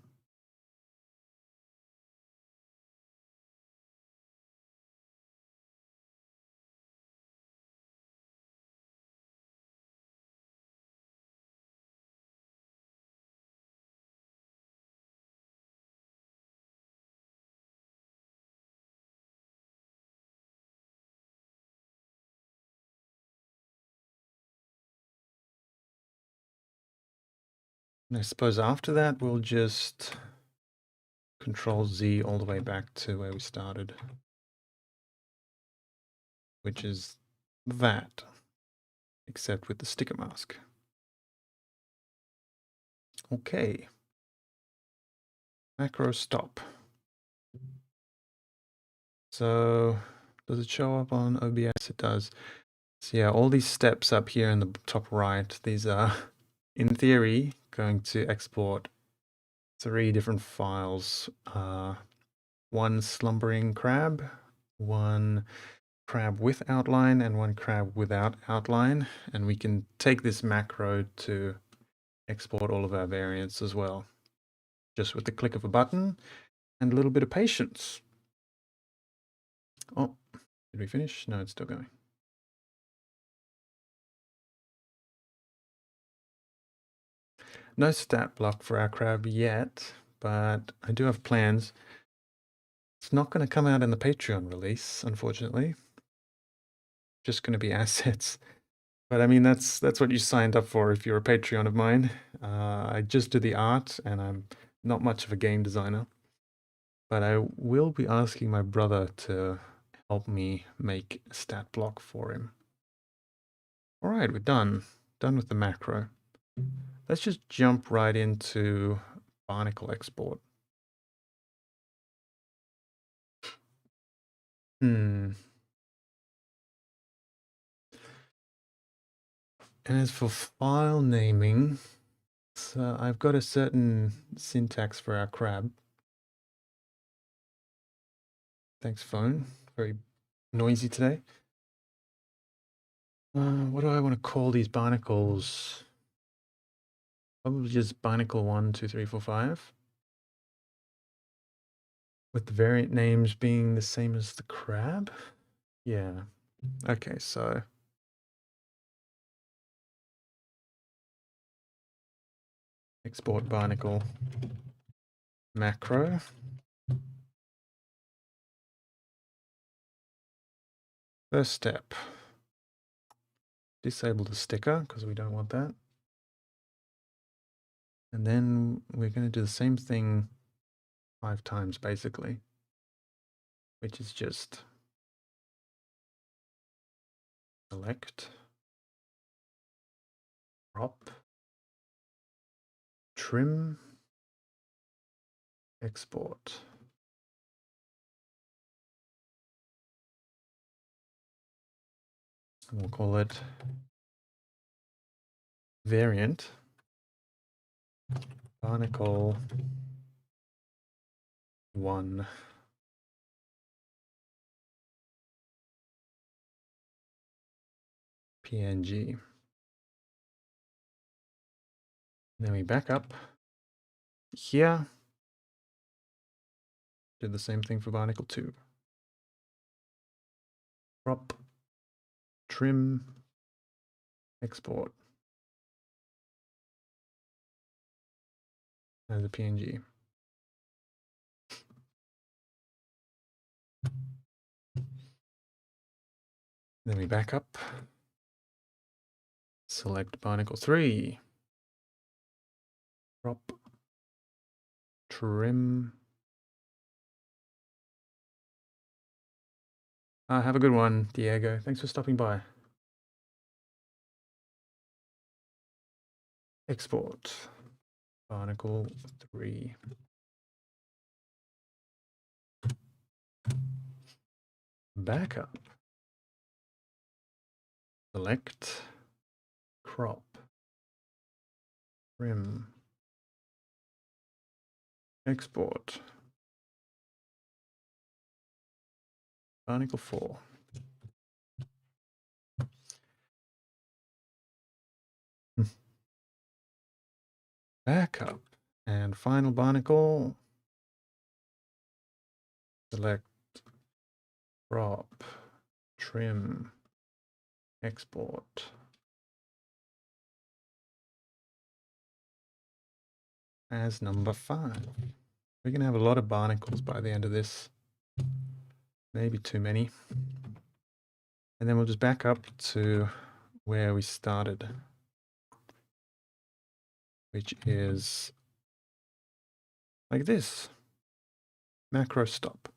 Speaker 1: And I suppose after that, we'll just Control Z all the way back to where we started, which is that, except with the sticker mask. Okay. Macro stop. So does it show up on OBS? It does. So yeah, all these steps up here in the top right, these are, in theory, going to export 3 different files. One slumbering crab, one crab with outline, and one crab without outline. And we can take this macro to export all of our variants as well, just with the click of a button and a little bit of patience. Oh, did we finish? No, it's still going. No stat block for our crab yet, but I do have plans. It's not going to come out in the Patreon release, unfortunately. Just going to be assets. But I mean, that's what you signed up for if you're a Patreon of mine. I just do the art, and I'm not much of a game designer. But I will be asking my brother to help me make a stat block for him. All right, we're done. Done with the macro. Let's just jump right into barnacle export. And as for file naming, so I've got a certain syntax for our crab. Thanks, phone. Very noisy today. What do I want to call these barnacles? Probably just barnacle 1, 2, 3, 4, 5. With the variant names being the same as the crab? Yeah. Okay, so export barnacle macro. First step, disable the sticker because we don't want that. And then we're going to do the same thing 5 times basically, which is just select, crop, trim, export. And we'll call it variant barnacle 1 PNG. Then we back up here, do the same thing for barnacle 2. Crop, trim, export as a PNG. Then we back up, select barnacle 3, crop, trim. Have a good one, Diego. Thanks for stopping by. Export barnacle 3. Backup. Select, crop, trim, export. Barnacle 4. Backup. And final barnacle. Select, crop, trim, export. As number 5. We're going to have a lot of barnacles by the end of this. Maybe too many. And then we'll just back up to where we started, which is like this. Macro stop.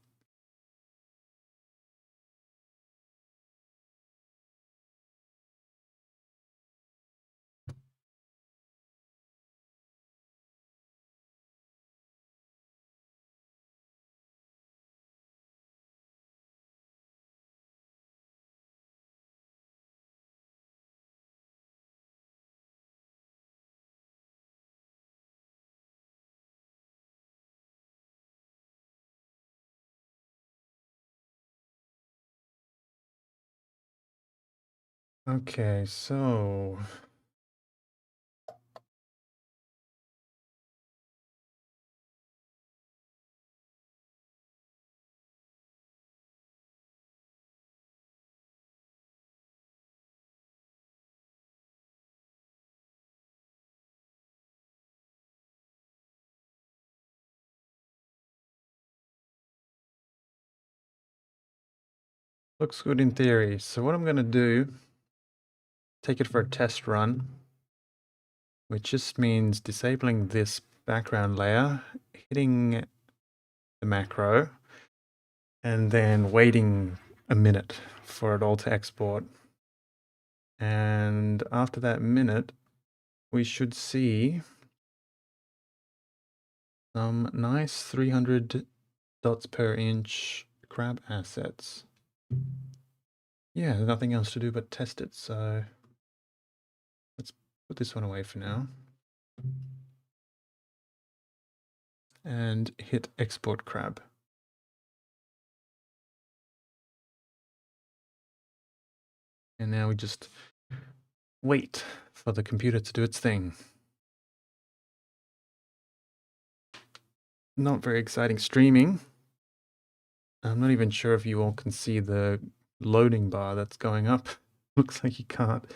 Speaker 1: Okay, so Looks good in theory. So what I'm going to do, take it for a test run, which just means disabling this background layer, hitting the macro, and then waiting a minute for it all to export. And after that minute, we should see some nice 300 dots per inch crab assets. Yeah, there's nothing else to do but test it, so let's put this one away for now. And hit export crab. And now we just wait for the computer to do its thing. Not very exciting streaming. I'm not even sure if you all can see the loading bar that's going up. Looks like you can't.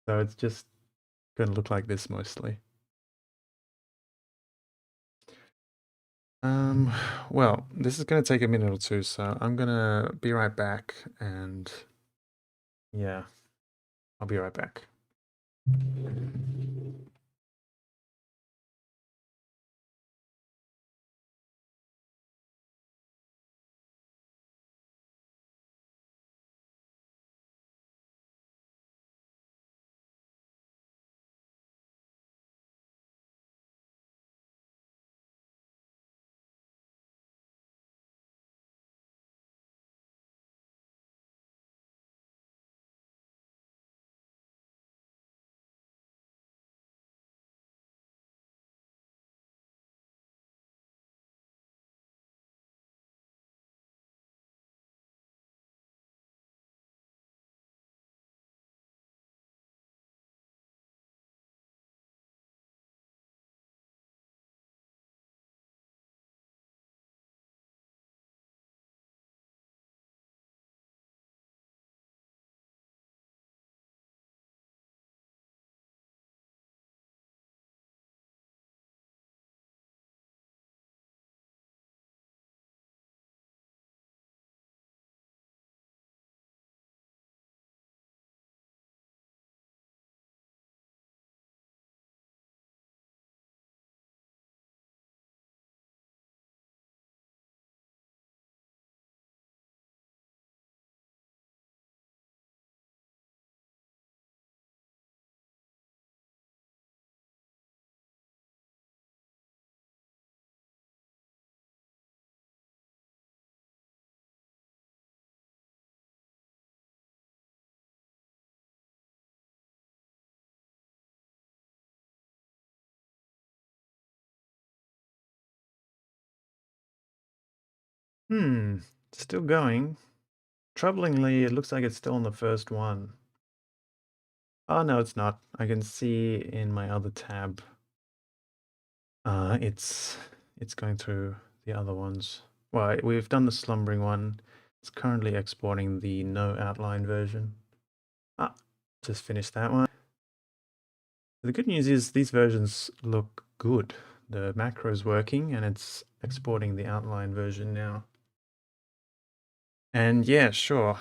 Speaker 1: So it's just going to look like this mostly. Well, this is going to take a minute or two, so I'm going to be right back and yeah, I'll be right back. Still going. Troublingly, it looks like it's still on the first one. Oh, no, it's not. I can see in my other tab, it's going through the other ones. Well, we've done the slumbering one. It's currently exporting the no outline version. Ah, just finished that one. The good news is these versions look good. The macro is working and it's exporting the outline version now. And yeah, sure.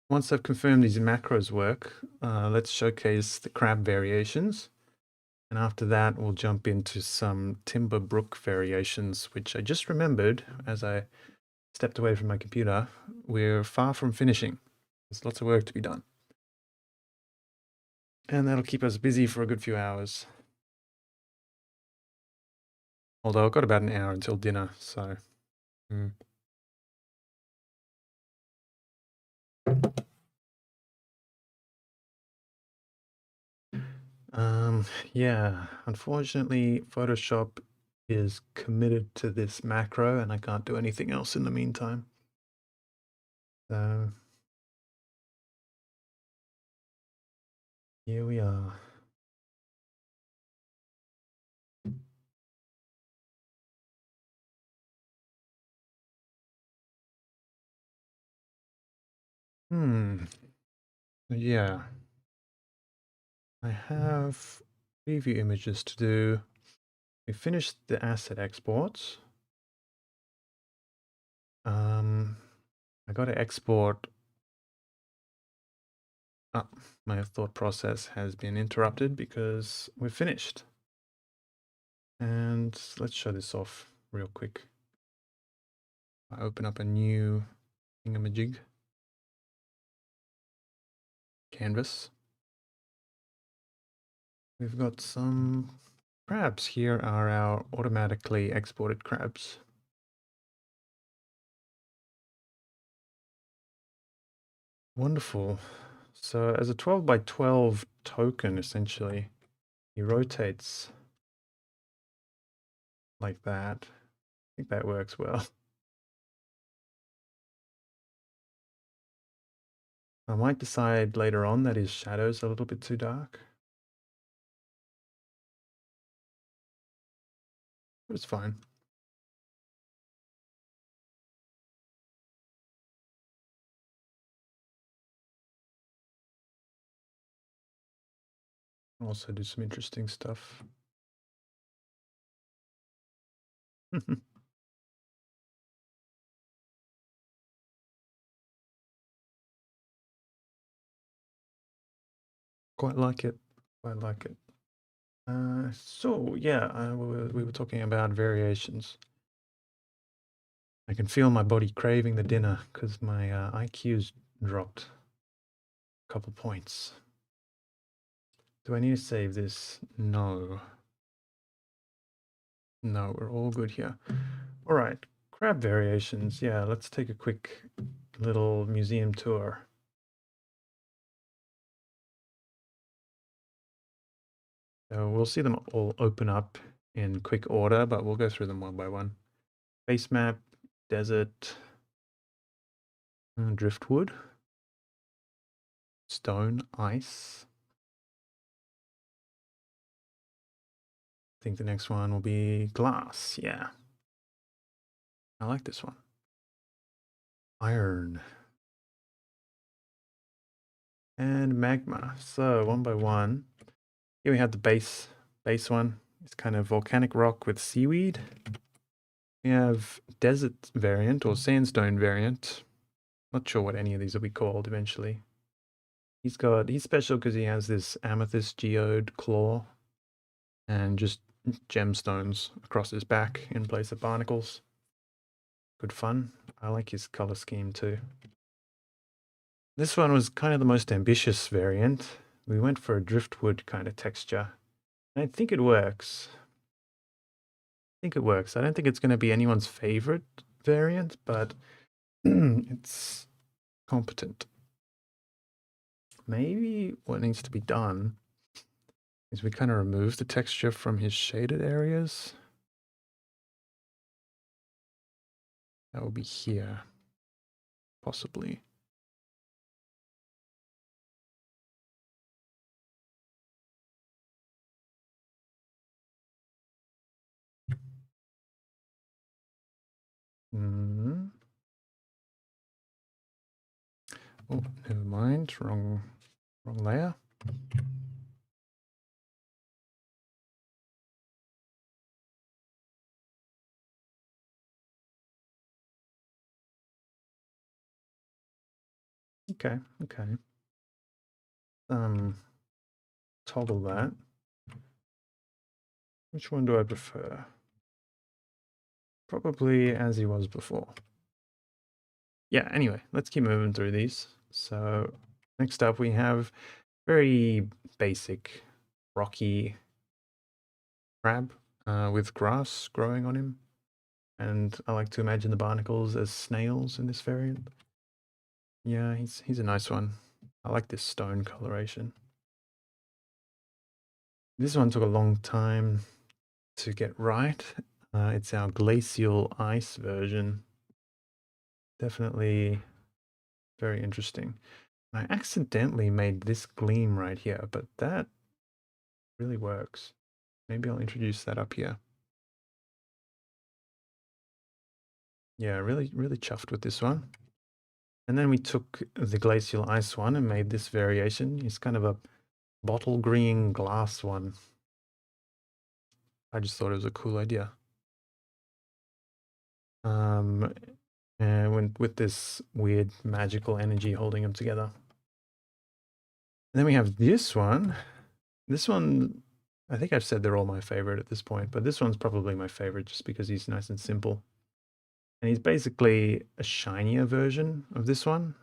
Speaker 1: Once I've confirmed these macros work, let's showcase the crab variations. And after that, we'll jump into some Timberbrook variations, which I just remembered as I stepped away from my computer. We're far from finishing. There's lots of work to be done. And that'll keep us busy for a good few hours. Although I've got about an hour until dinner, so... Yeah, unfortunately, Photoshop is committed to this macro and I can't do anything else in the meantime. So, here we are. Yeah. I have preview images to do. We finished the asset exports. I got to export Ah, my thought process has been interrupted because we're finished. And let's show this off real quick. I open up a new thingamajig canvas. We've got some crabs. Here are our automatically exported crabs. Wonderful. So as a 12 by 12 token, essentially, he rotates like that. I think that works well. I might decide later on that his shadow's a little bit too dark. But it's fine. Also do some interesting stuff. Quite like it. Quite like it. So yeah, we were talking about variations. I can feel my body craving the dinner because my IQ's dropped a couple points. Do I need to save this? No. No, we're all good here. All right, crab variations. Yeah, let's take a quick little museum tour. So we'll see them all open up in quick order, but we'll go through them one by one. Base map, desert, driftwood, stone, ice. I think the next one will be glass. Yeah, I like this one. Iron and magma. So one by one, here we have the base one. It's kind of volcanic rock with seaweed. We have desert variant or sandstone variant. Not sure what any of these will be called eventually. He's special because he has this amethyst geode claw and just gemstones across his back in place of barnacles. Good fun. I like his color scheme too. This one was kind of the most ambitious variant. We went for a driftwood kind of texture. I think it works. I don't think it's going to be anyone's favorite variant, but it's competent. Maybe what needs to be done is we kind of remove the texture from his shaded areas. That will be here, possibly. Mm. Oh, never mind. Wrong layer. Okay, okay. Toggle that. Which one do I prefer? Probably as he was before. Yeah, anyway, let's keep moving through these. So next up we have very basic rocky crab with grass growing on him. And I like to imagine the barnacles as snails in this variant. Yeah, he's a nice one. I like this stone coloration. This one took a long time to get right. It's our glacial ice version. Definitely very interesting. I accidentally made this gleam right here, but that really works. Maybe I'll introduce that up here. Yeah, really chuffed with this one. And then we took the glacial ice one and made this variation. It's kind of a bottle green glass one. I just thought it was a cool idea. And with this weird magical energy holding them together. then we have this one. This one, I think I've said they're all my favorite at this point, but this one's probably my favorite just because he's nice and simple. And he's basically a shinier version of this one,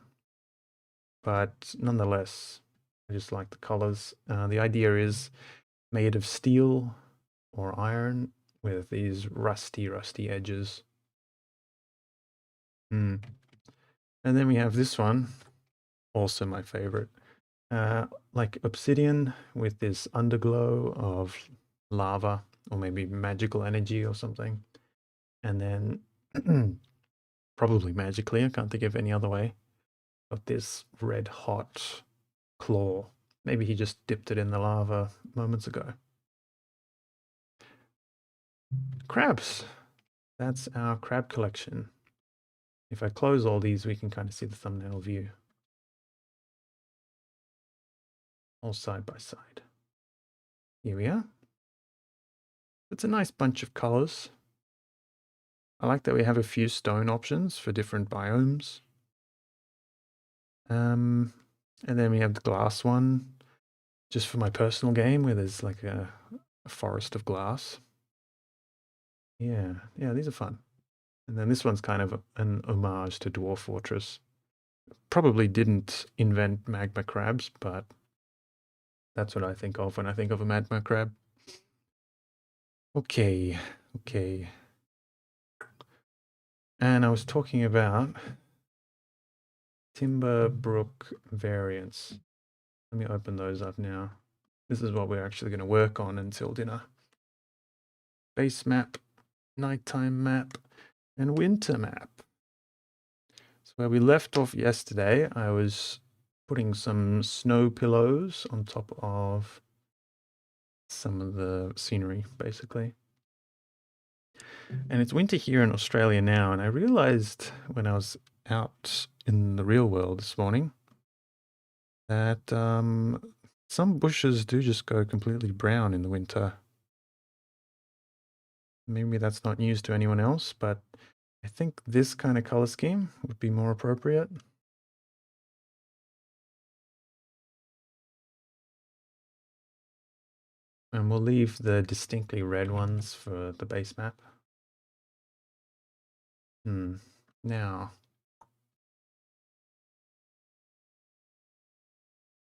Speaker 1: but nonetheless, I just like the colors. The idea is made of steel or iron with these rusty edges. Mm. And then we have this one, also my favorite. Like obsidian with this underglow of lava or maybe magical energy or something. And then probably magically, I can't think of any other way, got this red hot claw. Maybe he just dipped it in the lava moments ago. Crabs. That's our crab collection. If I close all these, we can kind of see the thumbnail view. All side by side. Here we are. It's a nice bunch of colors. I like that we have a few stone options for different biomes. And then we have the glass one, just for my personal game where there's like a forest of glass. Yeah, these are fun. And then this one's kind of an homage to Dwarf Fortress. Probably didn't invent magma crabs, but that's what I think of when I think of a magma crab. Okay. And I was talking about Timberbrook variants. Let me open those up now. This is what we're actually going to work on until dinner. Base map, nighttime map, and winter map. So where we left off yesterday, I was putting some snow pillows on top of some of the scenery, basically. And it's winter here in Australia now, and I realized when I was out in the real world this morning that some bushes do just go completely brown in the winter. Maybe that's not news to anyone else, but I think this kind of color scheme would be more appropriate. And we'll leave the distinctly red ones for the base map. Now,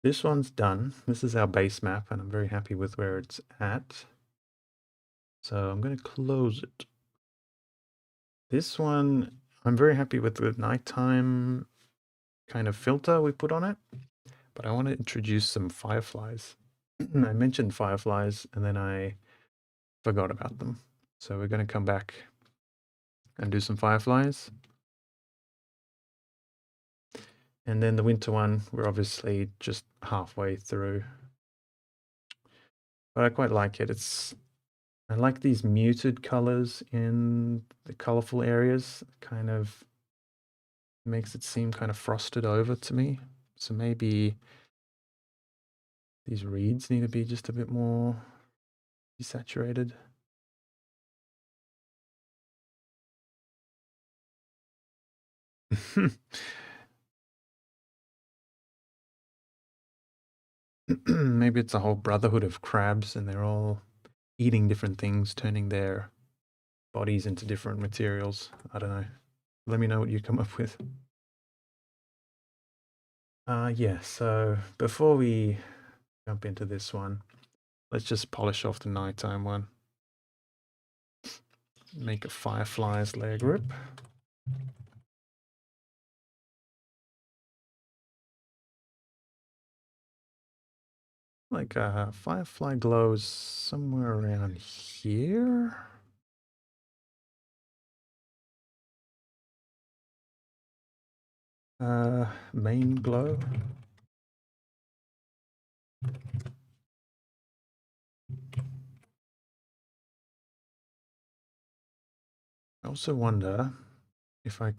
Speaker 1: this one's done. This is our base map, and I'm very happy with where it's at. So I'm going to close it. This one, I'm very happy with the nighttime kind of filter we put on it, but I want to introduce some fireflies. I mentioned fireflies and then I forgot about them. So we're going to come back and do some fireflies. And then the winter one, we're obviously just halfway through. But I quite like it. I like these muted colors in the colorful areas. Kind of makes it seem kind of frosted over to me. So maybe these reeds need to be just a bit more desaturated. Maybe it's a whole brotherhood of crabs and they're all eating different things, turning their bodies into different materials. I don't know. Let me know what you come up with. Yeah, so before we jump into this one, let's just polish off the nighttime one. Make a fireflies layer group. Like firefly glows somewhere around here. Main glow. I also wonder if I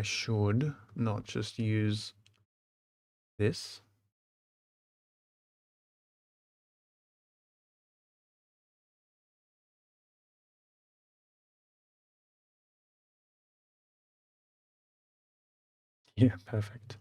Speaker 1: should not just use this. Yeah, perfect.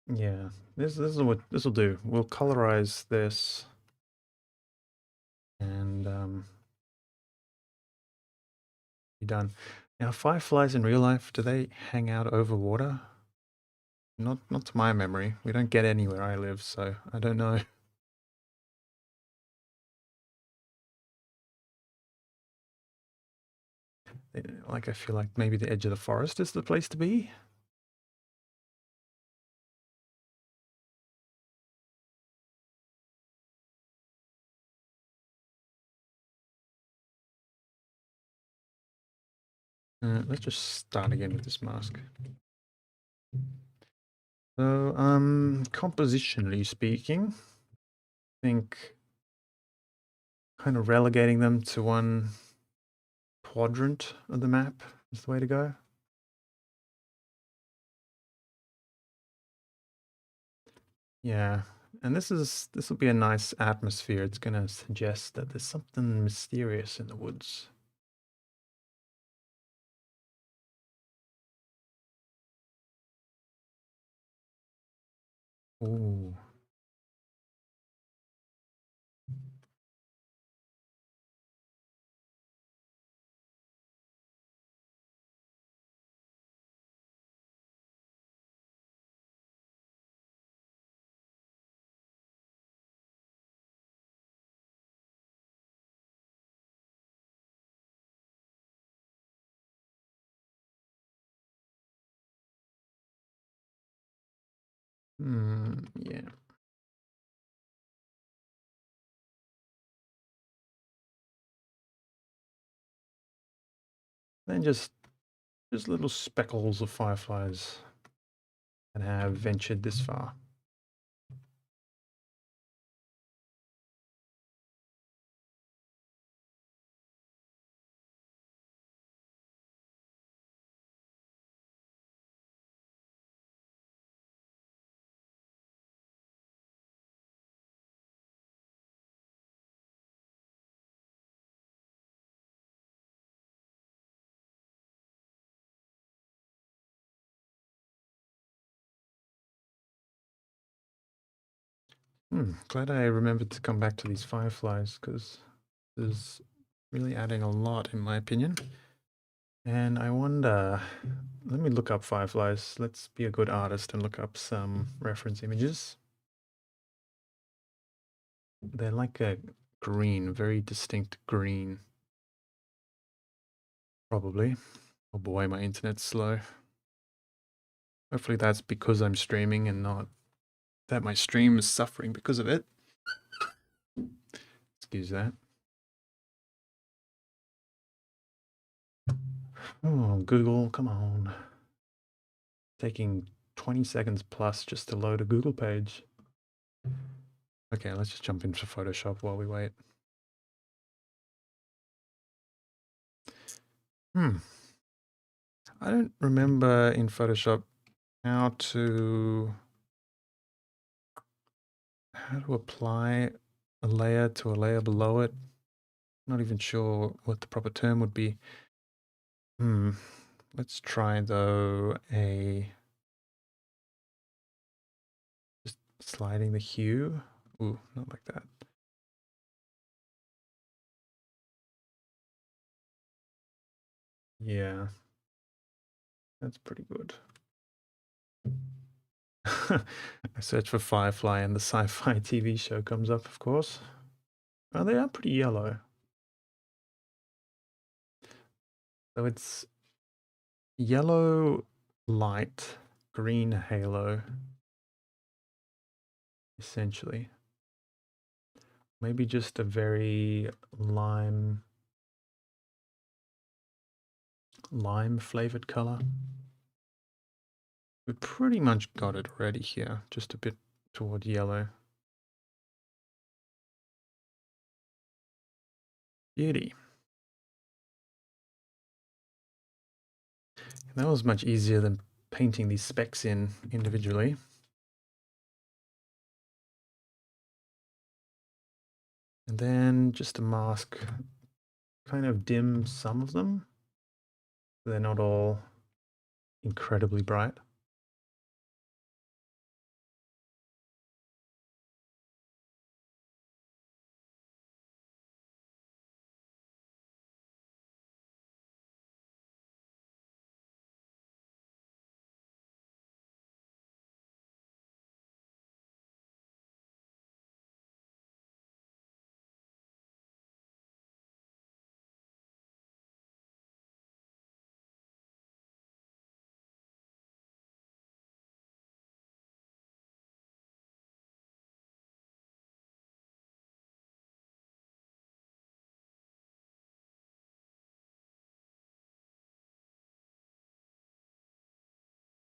Speaker 1: Yeah, this is what this will do. We'll colorize this and be done. Now, fireflies in real life, do they hang out over water? Not to my memory. We don't get any where I live, so I don't know. Like I feel like maybe the edge of the forest is the place to be. Let's just start again with this mask. So, compositionally speaking, I think kind of relegating them to one quadrant of the map is the way to go. Yeah, and this will be a nice atmosphere. It's gonna suggest that there's something mysterious in the woods. Ooh. Yeah. Then just little speckles of fireflies that have ventured this far. Glad I remembered to come back to these fireflies because this is really adding a lot in my opinion. And I wonder, let me look up fireflies. Let's be a good artist and look up some reference images. They're like a green, very distinct green. Probably. Oh boy, my internet's slow. Hopefully that's because I'm streaming and not that my stream is suffering because of it. Excuse that. Oh, Google, come on. Taking 20 seconds plus just to load a Google page. Okay, let's just jump into Photoshop while we wait. I don't remember in Photoshop how to apply a layer to a layer below it. Not even sure what the proper term would be. Let's try though just sliding the hue. Ooh, not like that. Yeah, that's pretty good. I search for Firefly and the sci-fi TV show comes up, of course. Oh, they are pretty yellow. So it's yellow light, green halo, essentially. Maybe just a very lime flavored color. We pretty much got it already here, just a bit toward yellow. Beauty. That was much easier than painting these specks in individually. And then just a mask, kind of dim some of them. They're not all incredibly bright.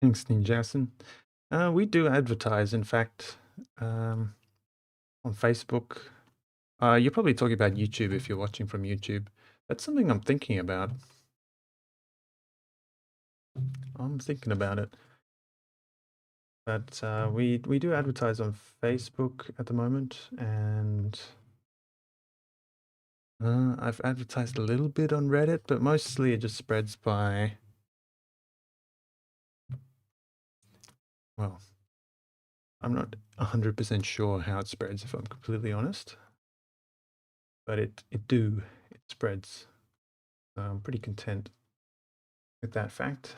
Speaker 1: Thanks, Ninjason. We do advertise, in fact, on Facebook. You're probably talking about YouTube if you're watching from YouTube. That's something I'm thinking about. I'm thinking about it. But we do advertise on Facebook at the moment, and I've advertised a little bit on Reddit, but mostly it just spreads by, well, I'm not 100% sure how it spreads, if I'm completely honest. But it spreads. I'm pretty content with that fact.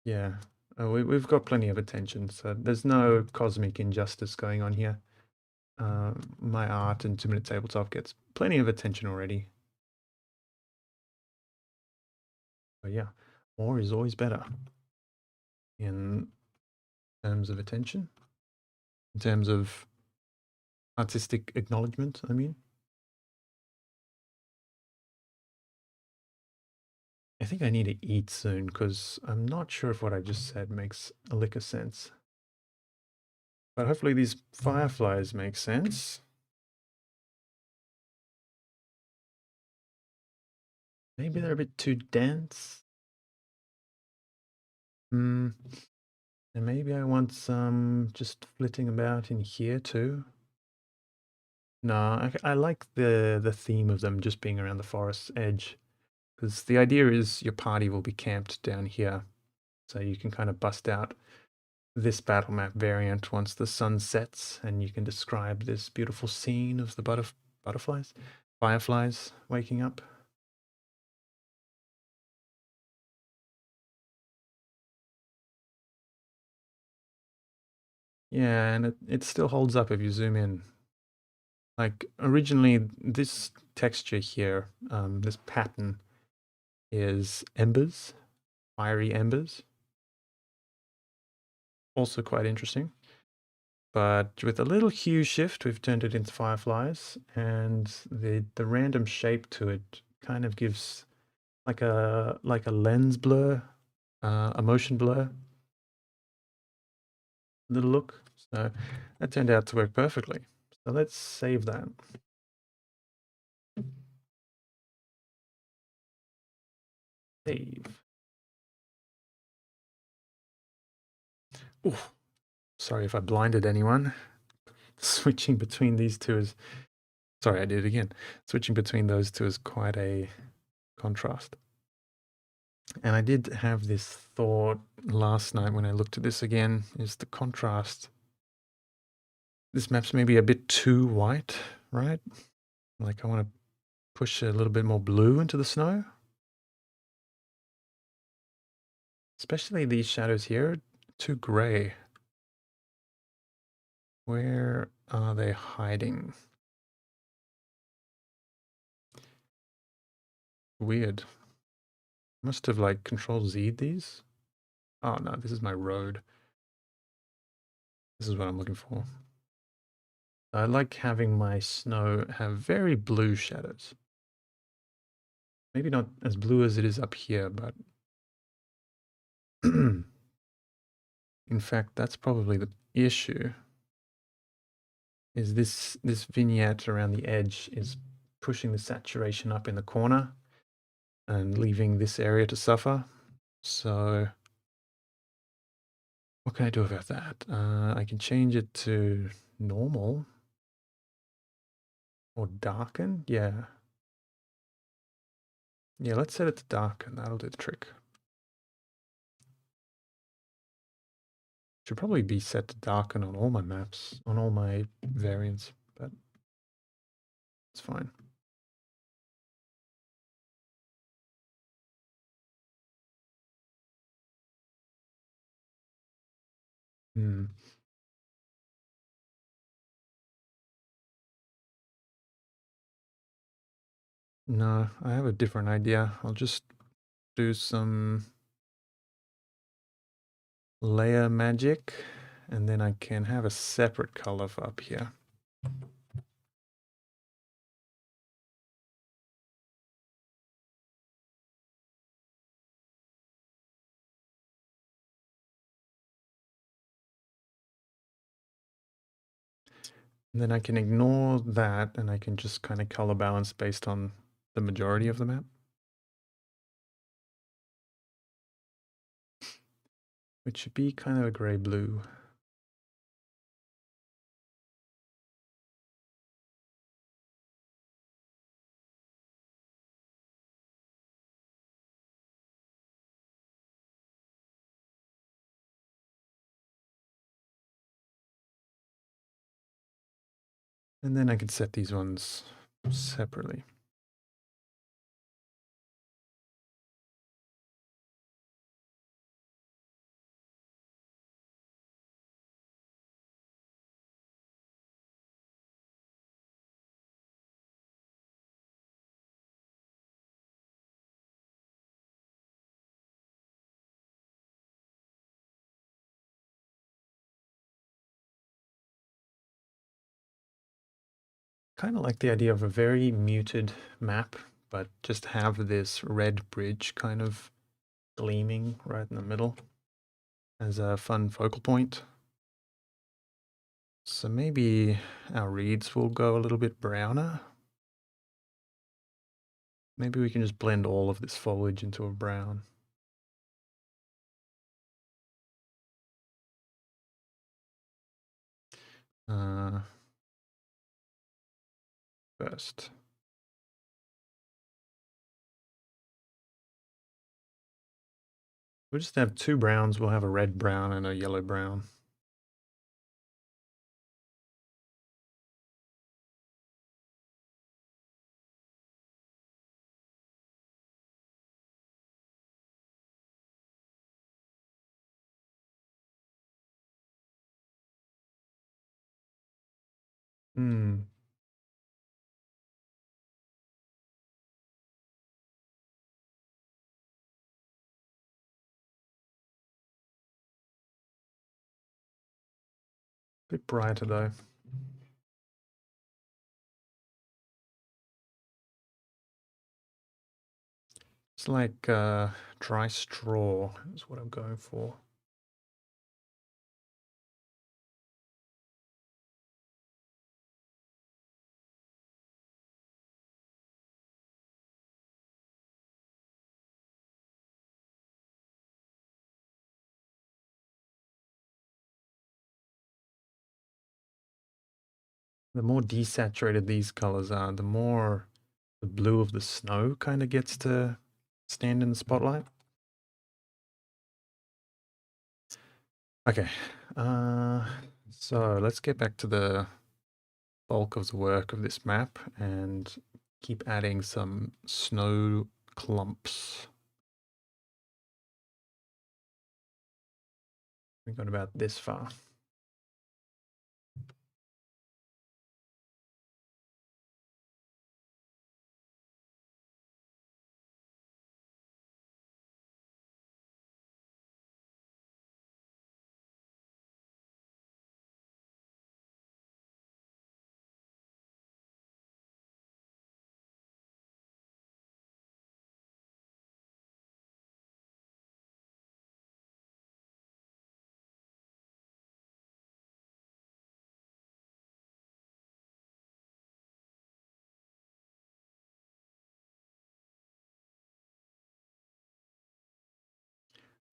Speaker 1: Yeah, we've got plenty of attention, so there's no cosmic injustice going on here. My art and 2 Minute Tabletop gets plenty of attention already. But yeah, more is always better in terms of attention, in terms of artistic acknowledgement, I mean. I think I need to eat soon because I'm not sure if what I just said makes a lick of sense. But hopefully these fireflies make sense. Maybe they're a bit too dense. And maybe I want some just flitting about in here too. No, I like the theme of them just being around the forest edge. Because the idea is your party will be camped down here. So you can kind of bust out this battle map variant once the sun sets, and you can describe this beautiful scene of the fireflies waking up. Yeah, and it still holds up if you zoom in. Like originally, this texture here, this pattern is embers, fiery embers. Also quite interesting. But with a little hue shift, we've turned it into fireflies, and the random shape to it kind of gives like a lens blur, a motion blur little look. So that turned out to work perfectly. So let's save that. Save. Ooh, sorry if I blinded anyone. Switching between these two is, sorry, I did it again. Switching between those two is quite a contrast. And I did have this thought last night when I looked at this again, is the contrast. This map's maybe a bit too white, right? Like I want to push a little bit more blue into the snow. Especially these shadows here, too gray. Where are they hiding? Weird. Must have like Control Z'd these. Oh no, this is my road. This is what I'm looking for. I like having my snow have very blue shadows. Maybe not as blue as it is up here, but in fact, that's probably the issue. Is this vignette around the edge is pushing the saturation up in the corner and leaving this area to suffer. So what can I do about that? I can change it to normal or darken. Yeah. Yeah, let's set it to darken. That'll do the trick. Should probably be set to darken on all my maps, on all my variants, but it's fine. Hmm. No, I have a different idea. I'll just do some layer magic, and then I can have a separate color for up here. And then I can ignore that and I can just kind of color balance based on the majority of the map, which should be kind of a gray-blue. And then I can set these ones separately. Kind of like the idea of a very muted map, but just have this red bridge kind of gleaming right in the middle as a fun focal point. So maybe our reeds will go a little bit browner. Maybe we can just blend all of this foliage into a brown. First. We'll just have two browns. We'll have a red brown and a yellow brown. Hmm. Bit brighter though. It's like dry straw is what I'm going for. The more desaturated these colors are, the more the blue of the snow kind of gets to stand in the spotlight. Okay, so let's get back to the bulk of the work of this map and keep adding some snow clumps. We got about this far.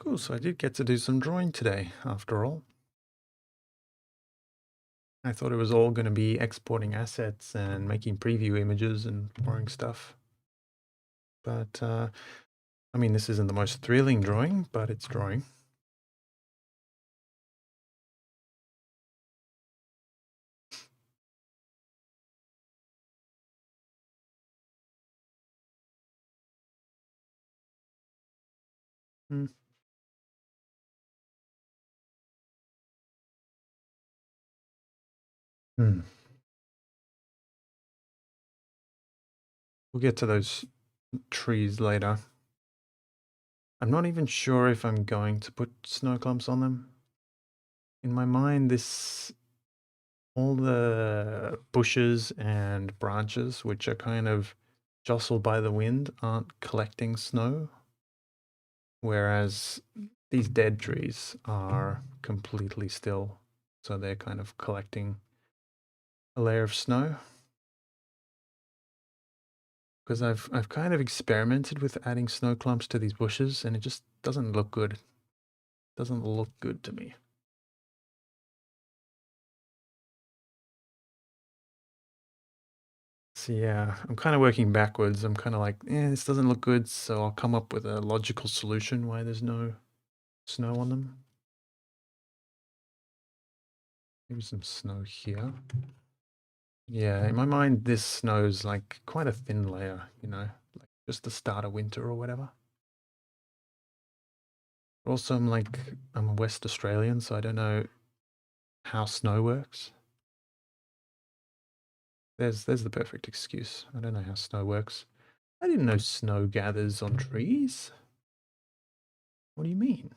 Speaker 1: Cool, so I did get to do some drawing today, after all. I thought it was all going to be exporting assets and making preview images and boring stuff. But, I mean, this isn't the most thrilling drawing, but it's drawing. Hmm. Hmm. We'll get to those trees later. I'm not even sure if I'm going to put snow clumps on them. In my mind, all the bushes and branches, which are kind of jostled by the wind, aren't collecting snow. Whereas these dead trees are completely still. So they're kind of collecting a layer of snow. Because I've kind of experimented with adding snow clumps to these bushes and it just doesn't look good. Doesn't look good to me. So yeah, I'm kind of working backwards. I'm kind of like, this doesn't look good, so I'll come up with a logical solution why there's no snow on them. Maybe some snow here. Yeah, in my mind, this snow's like quite a thin layer, you know, like just the start of winter or whatever. Also, I'm a West Australian, so I don't know how snow works. There's the perfect excuse. I don't know how snow works. I didn't know snow gathers on trees. What do you mean?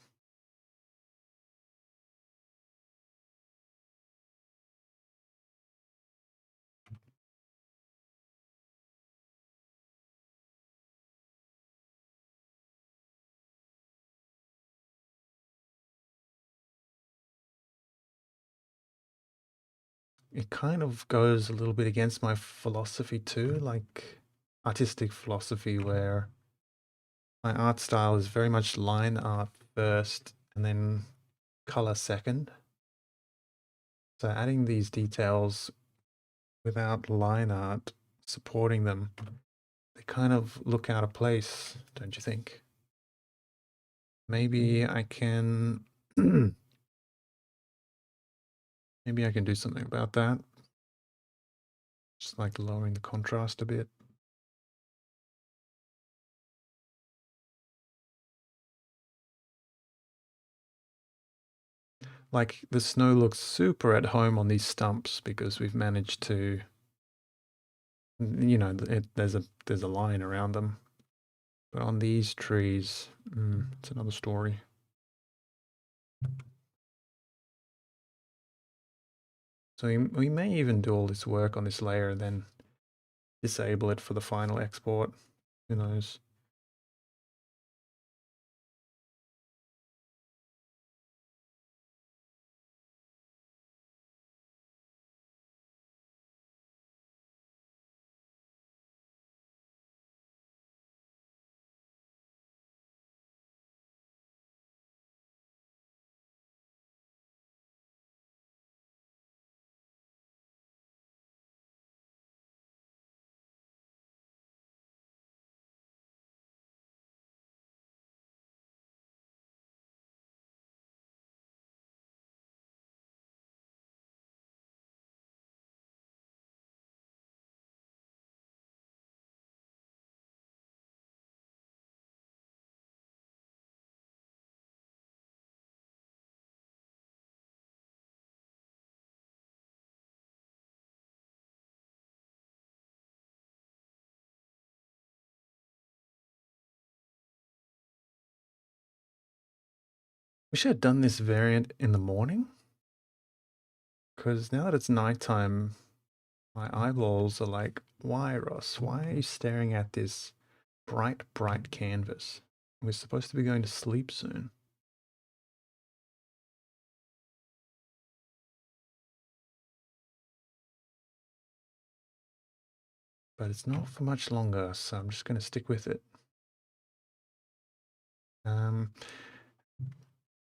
Speaker 1: It kind of goes a little bit against my philosophy too, like artistic philosophy, where my art style is very much line art first and then color second. So adding these details without line art supporting them, they kind of look out of place, don't you think? Maybe I can maybe I can do something about that. Just like lowering the contrast a bit. Like the snow looks super at home on these stumps because we've managed to, you know, there's a line around them. But on these trees, it's another story. So we may even do all this work on this layer and then disable it for the final export. Who knows? We should have done this variant in the morning. Because now that it's nighttime, my eyeballs are like, why, Ross? Why are you staring at this bright, bright canvas? We're supposed to be going to sleep soon. But it's not for much longer, so I'm just going to stick with it.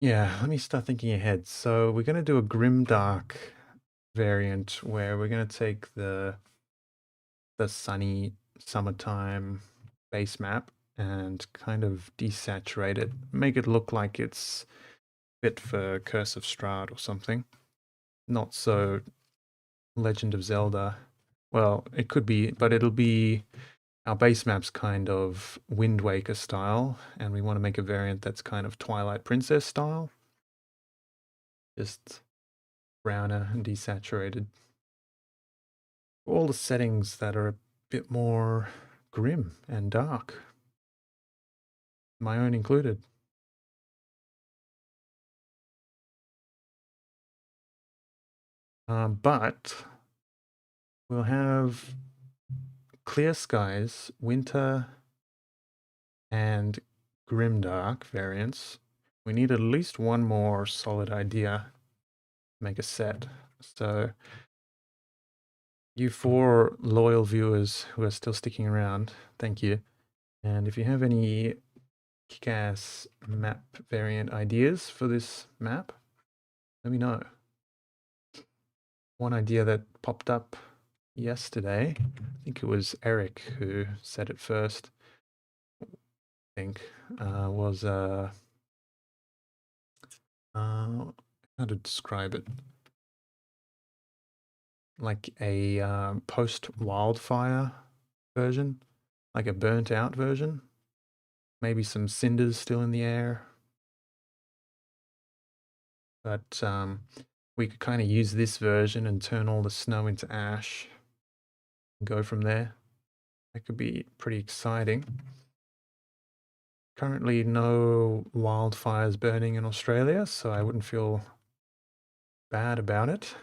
Speaker 1: Yeah, let me start thinking ahead. So we're going to do a grimdark variant where we're going to take the sunny summertime base map and kind of desaturate it, make it look like it's fit for Curse of Strahd or something. Not so Legend of Zelda. Well, it could be, but it'll be our base map's kind of Wind Waker style, and we want to make a variant that's kind of Twilight Princess style. Just browner and desaturated. All the settings that are a bit more grim and dark, my own included. But we'll have clear skies, winter, and grimdark variants. We need at least one more solid idea to make a set. So You four loyal viewers who are still sticking around, thank you. And if you have any kick-ass map variant ideas for this map, let me know. One idea that popped up yesterday, I think it was Eric who said it first, I think, was how to describe it? Like a post-wildfire version, like a burnt out version. Maybe some cinders still in the air. But we could kind of use this version and turn all the snow into ash and go from there. That could be pretty exciting. Currently no wildfires burning in Australia, so I wouldn't feel bad about it.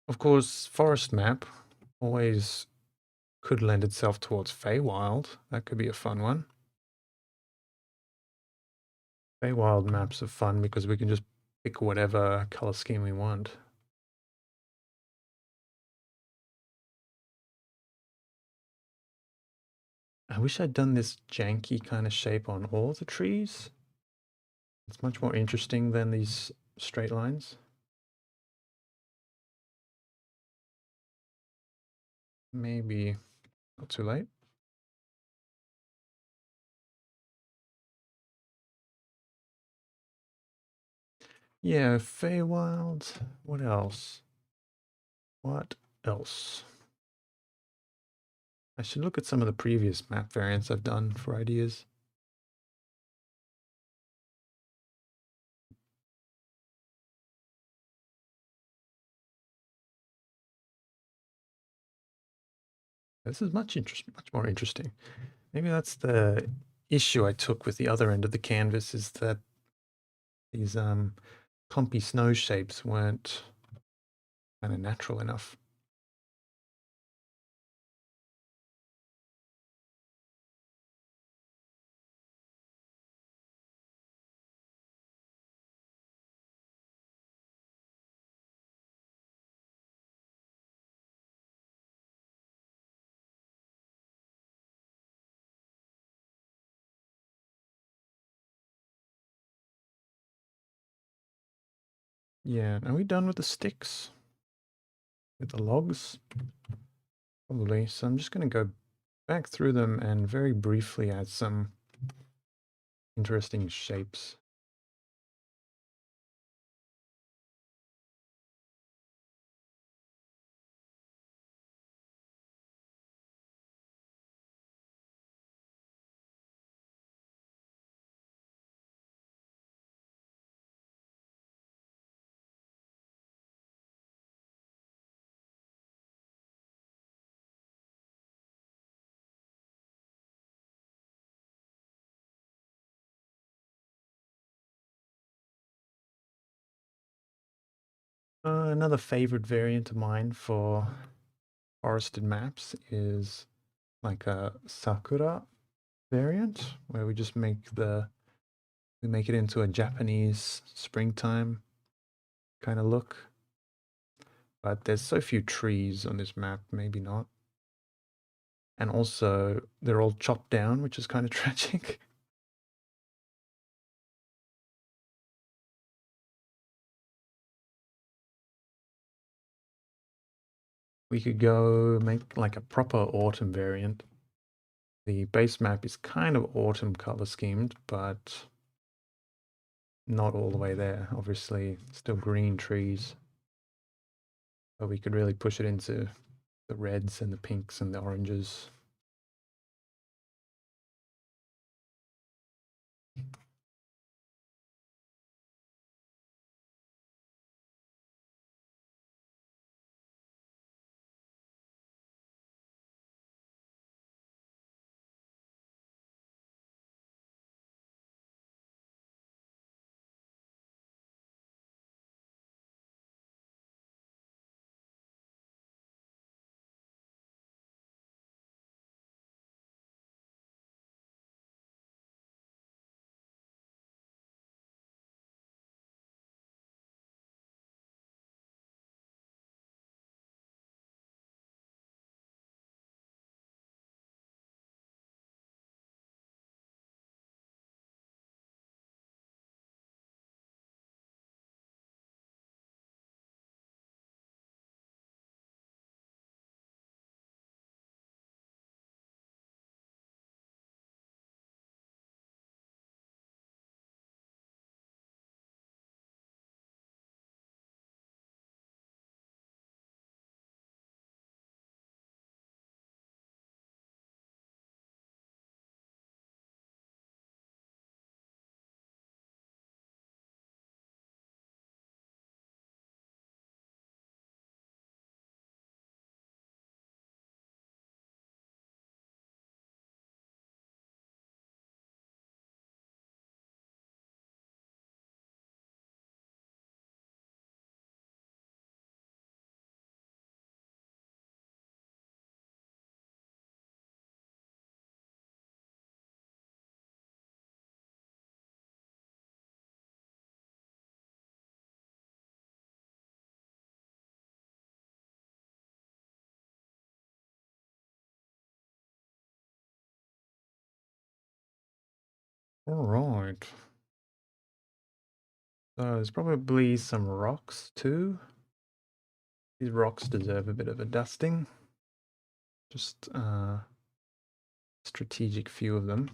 Speaker 1: Of course, forest map always could lend itself towards Feywild. That could be a fun one. Feywild maps are fun because we can just pick whatever color scheme we want. I wish I'd done this janky kind of shape on all the trees. It's much more interesting than these straight lines. Maybe not too late. Yeah, Feywild. What else? What else? I should look at some of the previous map variants I've done for ideas. This is much more interesting. Maybe that's the issue I took with the other end of the canvas, is that these clumpy snow shapes weren't kind of natural enough. Yeah, are we done with the sticks? With the logs? Probably. So I'm just going to go back through them and very briefly add some interesting shapes. Another favorite variant of mine for forested maps is like a Sakura variant, where we just make it into a Japanese springtime kind of look. But there's so few trees on this map, maybe not. And also, they're all chopped down, which is kind of tragic. We could go make like a proper autumn variant. The base map is kind of autumn color schemed, but not all the way there. Obviously, still green trees. But we could really push it into the reds and the pinks and the oranges. All right. So there's probably some rocks too. These rocks deserve a bit of a dusting. Just strategic few of them.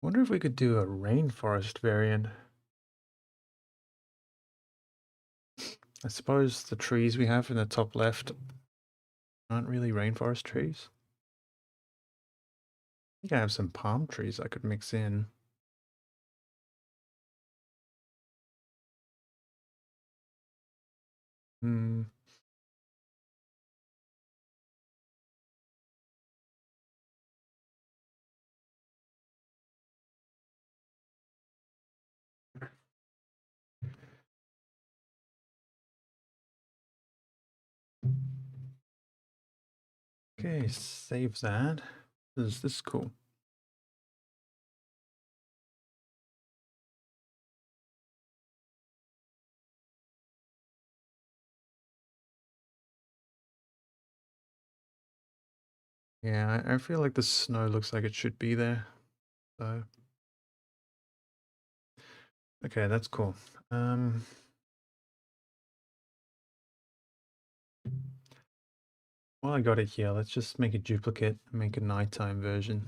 Speaker 1: Wonder if we could do a rainforest variant. I suppose the trees we have in the top left aren't really rainforest trees. I think I have some palm trees I could mix in. Hmm. Okay, save that. This is cool. Yeah, I feel like the snow looks like it should be there. So, okay, that's cool. Well, I got it here. Let's just make a duplicate and make a nighttime version.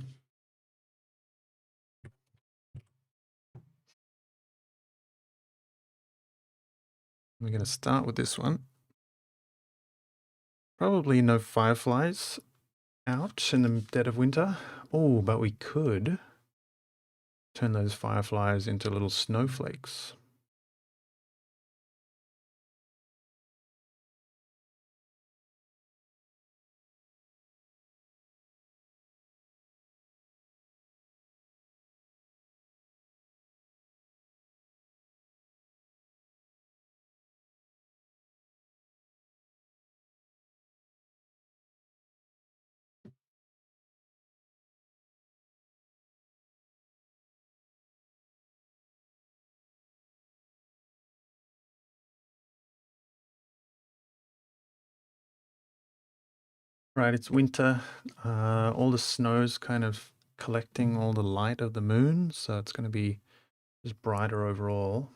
Speaker 1: We're going to start with this one. Probably no fireflies out in the dead of winter. Oh, but we could turn those fireflies into little snowflakes. Right, it's winter. All the snow's kind of collecting all the light of the moon, so it's going to be just brighter overall.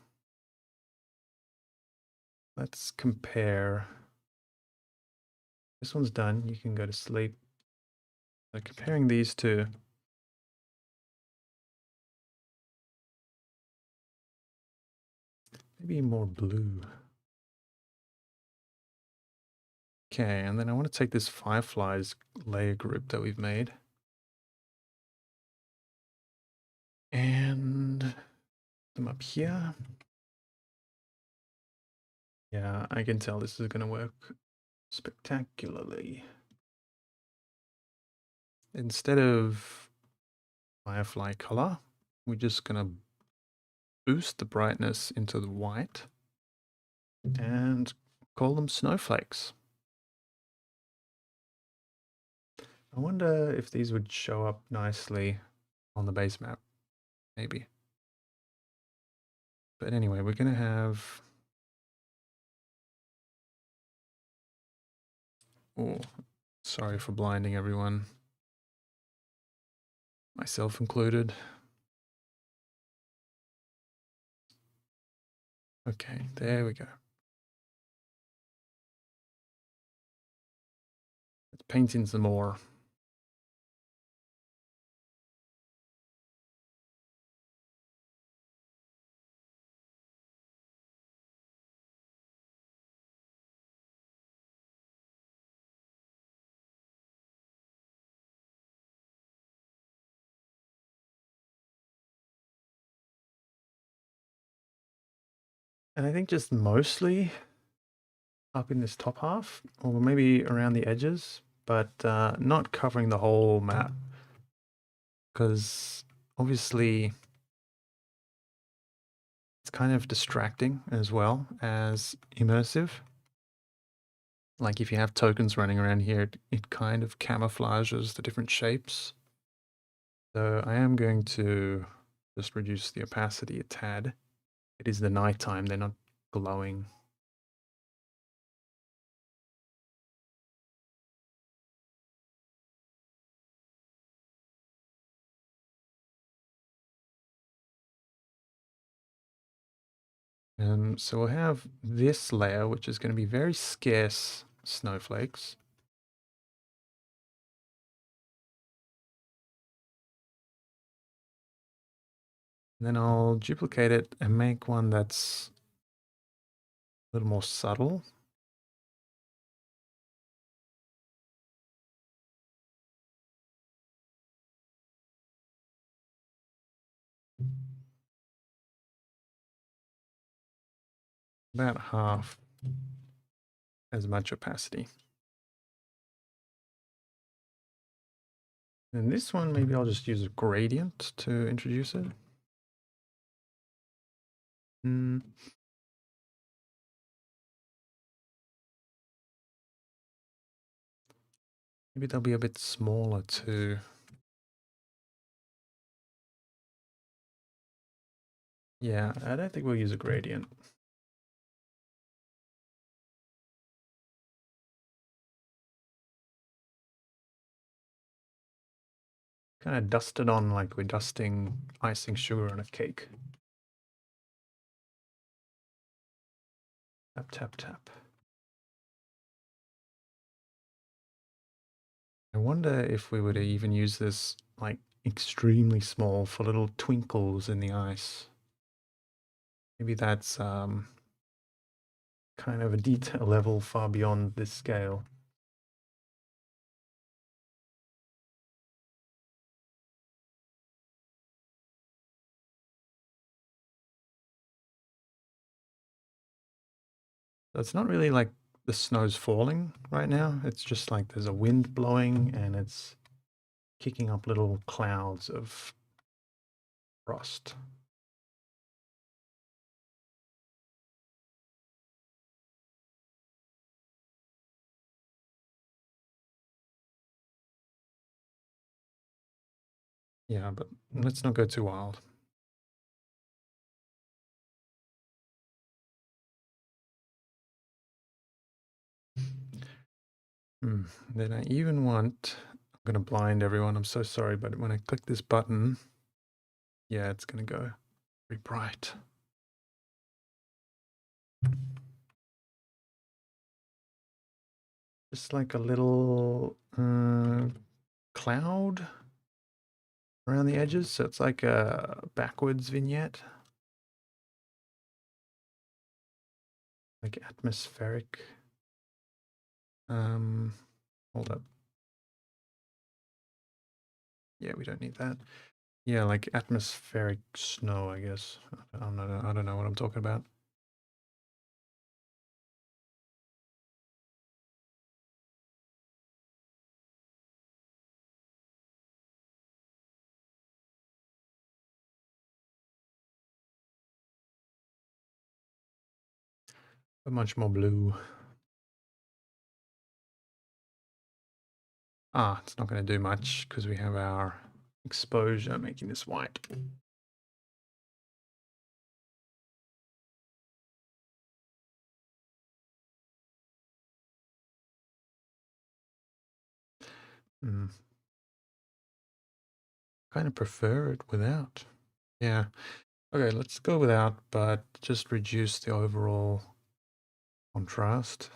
Speaker 1: Let's compare. This one's done. You can go to sleep. So comparing these two. Maybe more blue. Okay, and then I want to take this fireflies layer group that we've made. And them up here. Yeah, I can tell this is going to work spectacularly. Instead of firefly color, we're just going to boost the brightness into the white and call them snowflakes. I wonder if these would show up nicely on the base map, maybe. But anyway, we're going to have... Oh, sorry for blinding everyone. Myself included. Okay, there we go. Let's paint in some more. And I think just mostly up in this top half, or maybe around the edges, but not covering the whole map. Because obviously it's kind of distracting as well as immersive. Like if you have tokens running around here, it kind of camouflages the different shapes. So I am going to just reduce the opacity a tad. It is the nighttime, they're not glowing. So we'll have this layer, which is going to be very scarce snowflakes. And then I'll duplicate it and make one that's a little more subtle. About half as much opacity. And this one, maybe I'll just use a gradient to introduce it. Maybe they'll be a bit smaller too. Yeah, I don't think we'll use a gradient. Kind of dust it on like we're dusting icing sugar on a cake. Tap, tap, tap. I wonder if we were to even use this like extremely small for little twinkles in the ice. Maybe that's kind of a detail level far beyond this scale. So it's not really like the snow's falling right now. It's just like there's a wind blowing and it's kicking up little clouds of frost. Yeah, but let's not go too wild. Then I even want, I'm going to blind everyone. I'm so sorry, but when I click this button, yeah, it's going to go very bright. Just like a little cloud around the edges. So it's like a backwards vignette. Like atmospheric. Hold up. Yeah, we don't need that. Yeah, like atmospheric snow, I guess. I don't know what I'm talking about. But much more blue. Ah, it's not going to do much because we have our exposure making this white. Kind of prefer it without. Yeah. Okay, let's go without, but just reduce the overall contrast.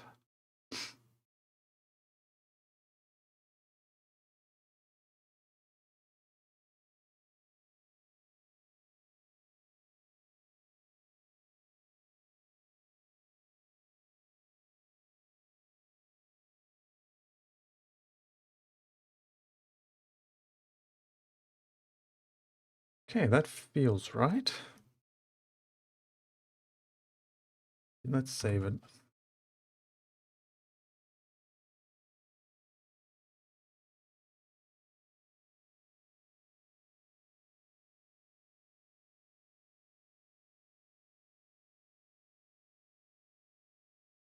Speaker 1: Okay, that feels right. Let's save it.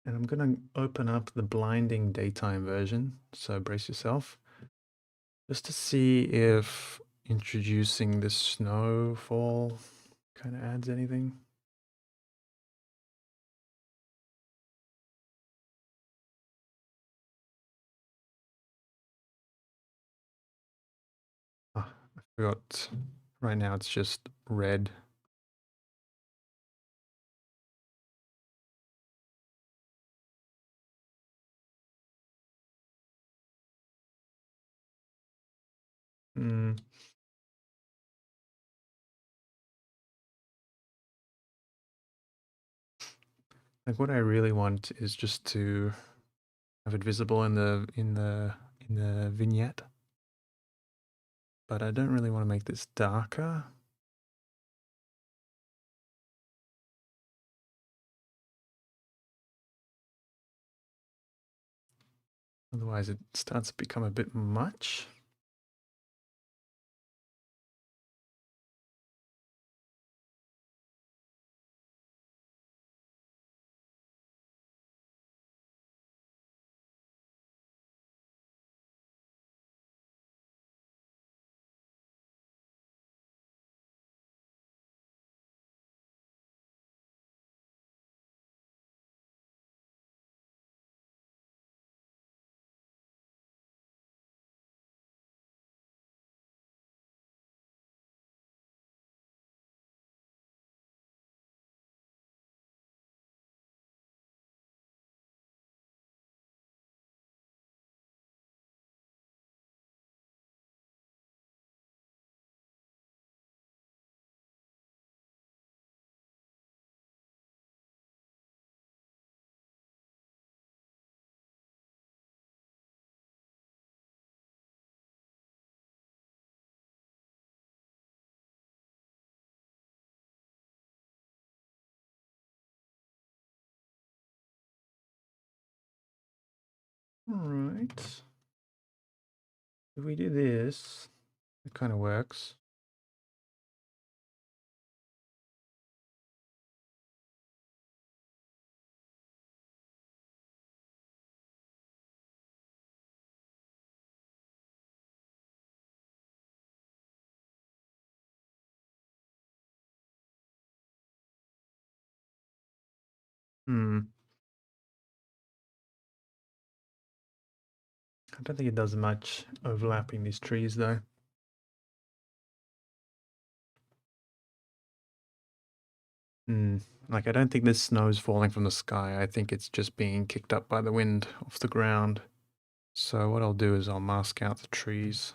Speaker 1: And I'm going to open up the blinding daytime version, so brace yourself, just to see if introducing the snowfall kind of adds anything. Ah, I forgot. Right now it's just red. Hmm. Like what I really want is just to have it visible in the vignette, but I don't really want to make this darker. Otherwise it starts to become a bit much. All right. If we do this, it kind of works. Hmm. I don't think it does much overlapping these trees though. Hmm. Like I don't think this snow is falling from the sky. I think it's just being kicked up by the wind off the ground. So what I'll do is I'll mask out the trees.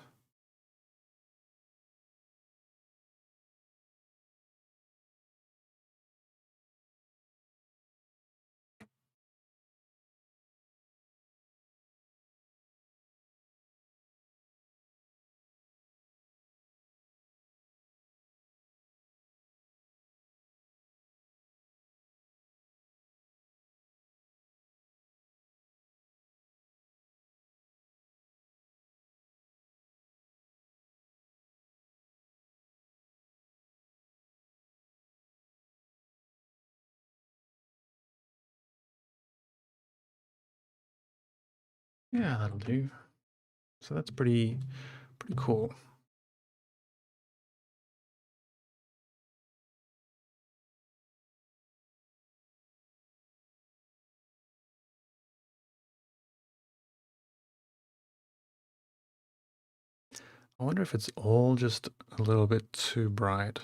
Speaker 1: Yeah, that'll do. So that's pretty cool. I wonder if it's all just a little bit too bright.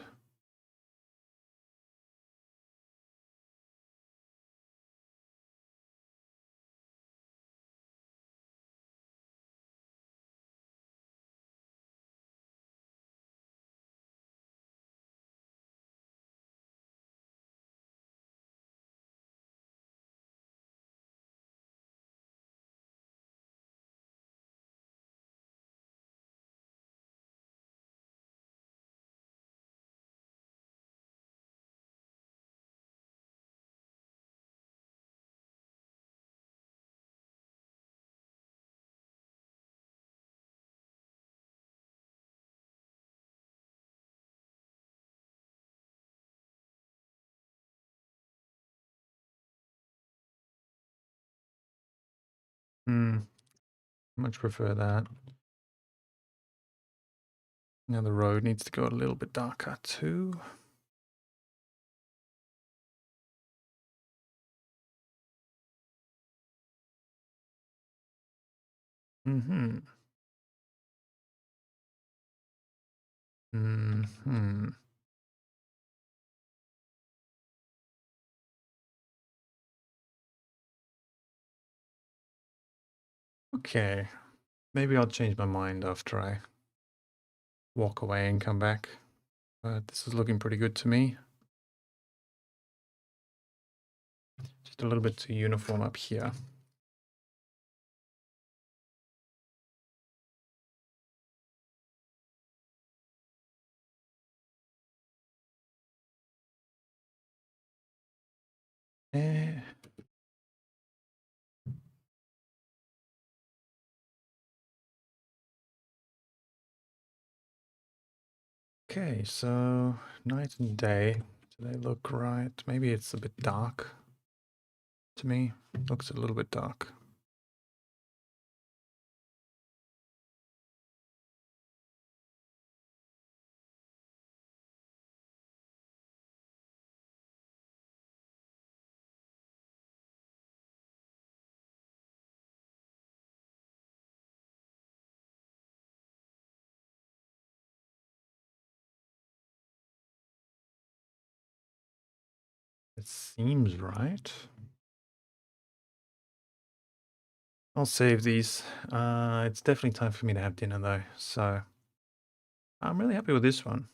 Speaker 1: Much prefer that. Now the road needs to go a little bit darker too. Mm-hmm. Mm-hmm. Okay. Maybe I'll change my mind after I walk away and come back. But this is looking pretty good to me. Just a little bit too uniform up here. Eh. Okay, so night and day. Do they look right? Maybe it's a bit dark to me. Looks a little bit dark. It seems right. I'll save these. It's definitely time for me to have dinner though, so I'm really happy with this one.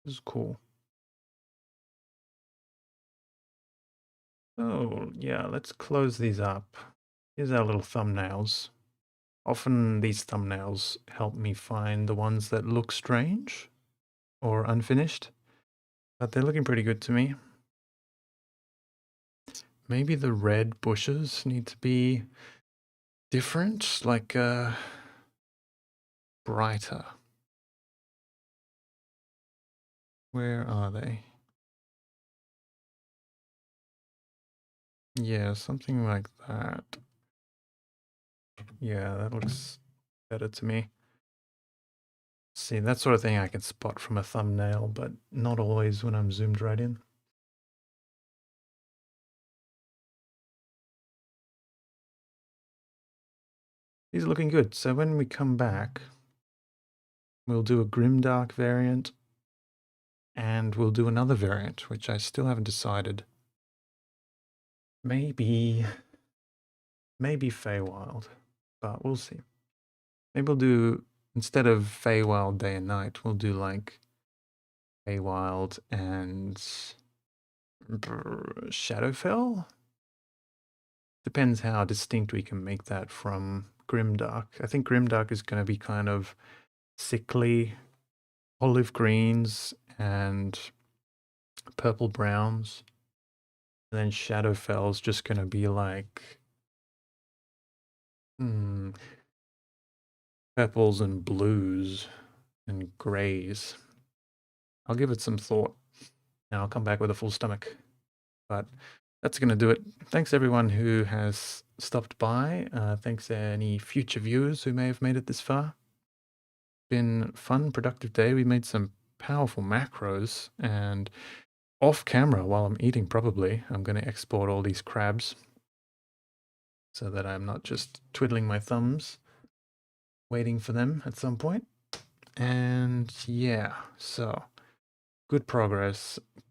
Speaker 1: This is cool. Oh, yeah, let's close these up. Here's our little thumbnails. Often these thumbnails help me find the ones that look strange or unfinished, but they're looking pretty good to me. Maybe the red bushes need to be different, like brighter. Where are they? Yeah, something like that. Yeah, that looks better to me. See, that sort of thing I can spot from a thumbnail, but not always when I'm zoomed right in. These are looking good. So when we come back, we'll do a grimdark variant and we'll do another variant, which I still haven't decided. Maybe Feywild, but we'll see. Maybe we'll do, instead of Feywild day and night, we'll do like Feywild and Shadowfell? Depends how distinct we can make that from Grimdark. I think Grimdark is going to be kind of sickly olive greens and purple browns. And then Shadowfell's just going to be like purples and blues and greys. I'll give it some thought. Now I'll come back with a full stomach. But that's going to do it. Thanks everyone who has stopped by. Thanks any future viewers who may have made it this far. Been fun, productive day. We made some powerful macros, and off camera while I'm eating probably, I'm going to export all these crabs so that I'm not just twiddling my thumbs waiting for them at some point. And yeah, so good progress.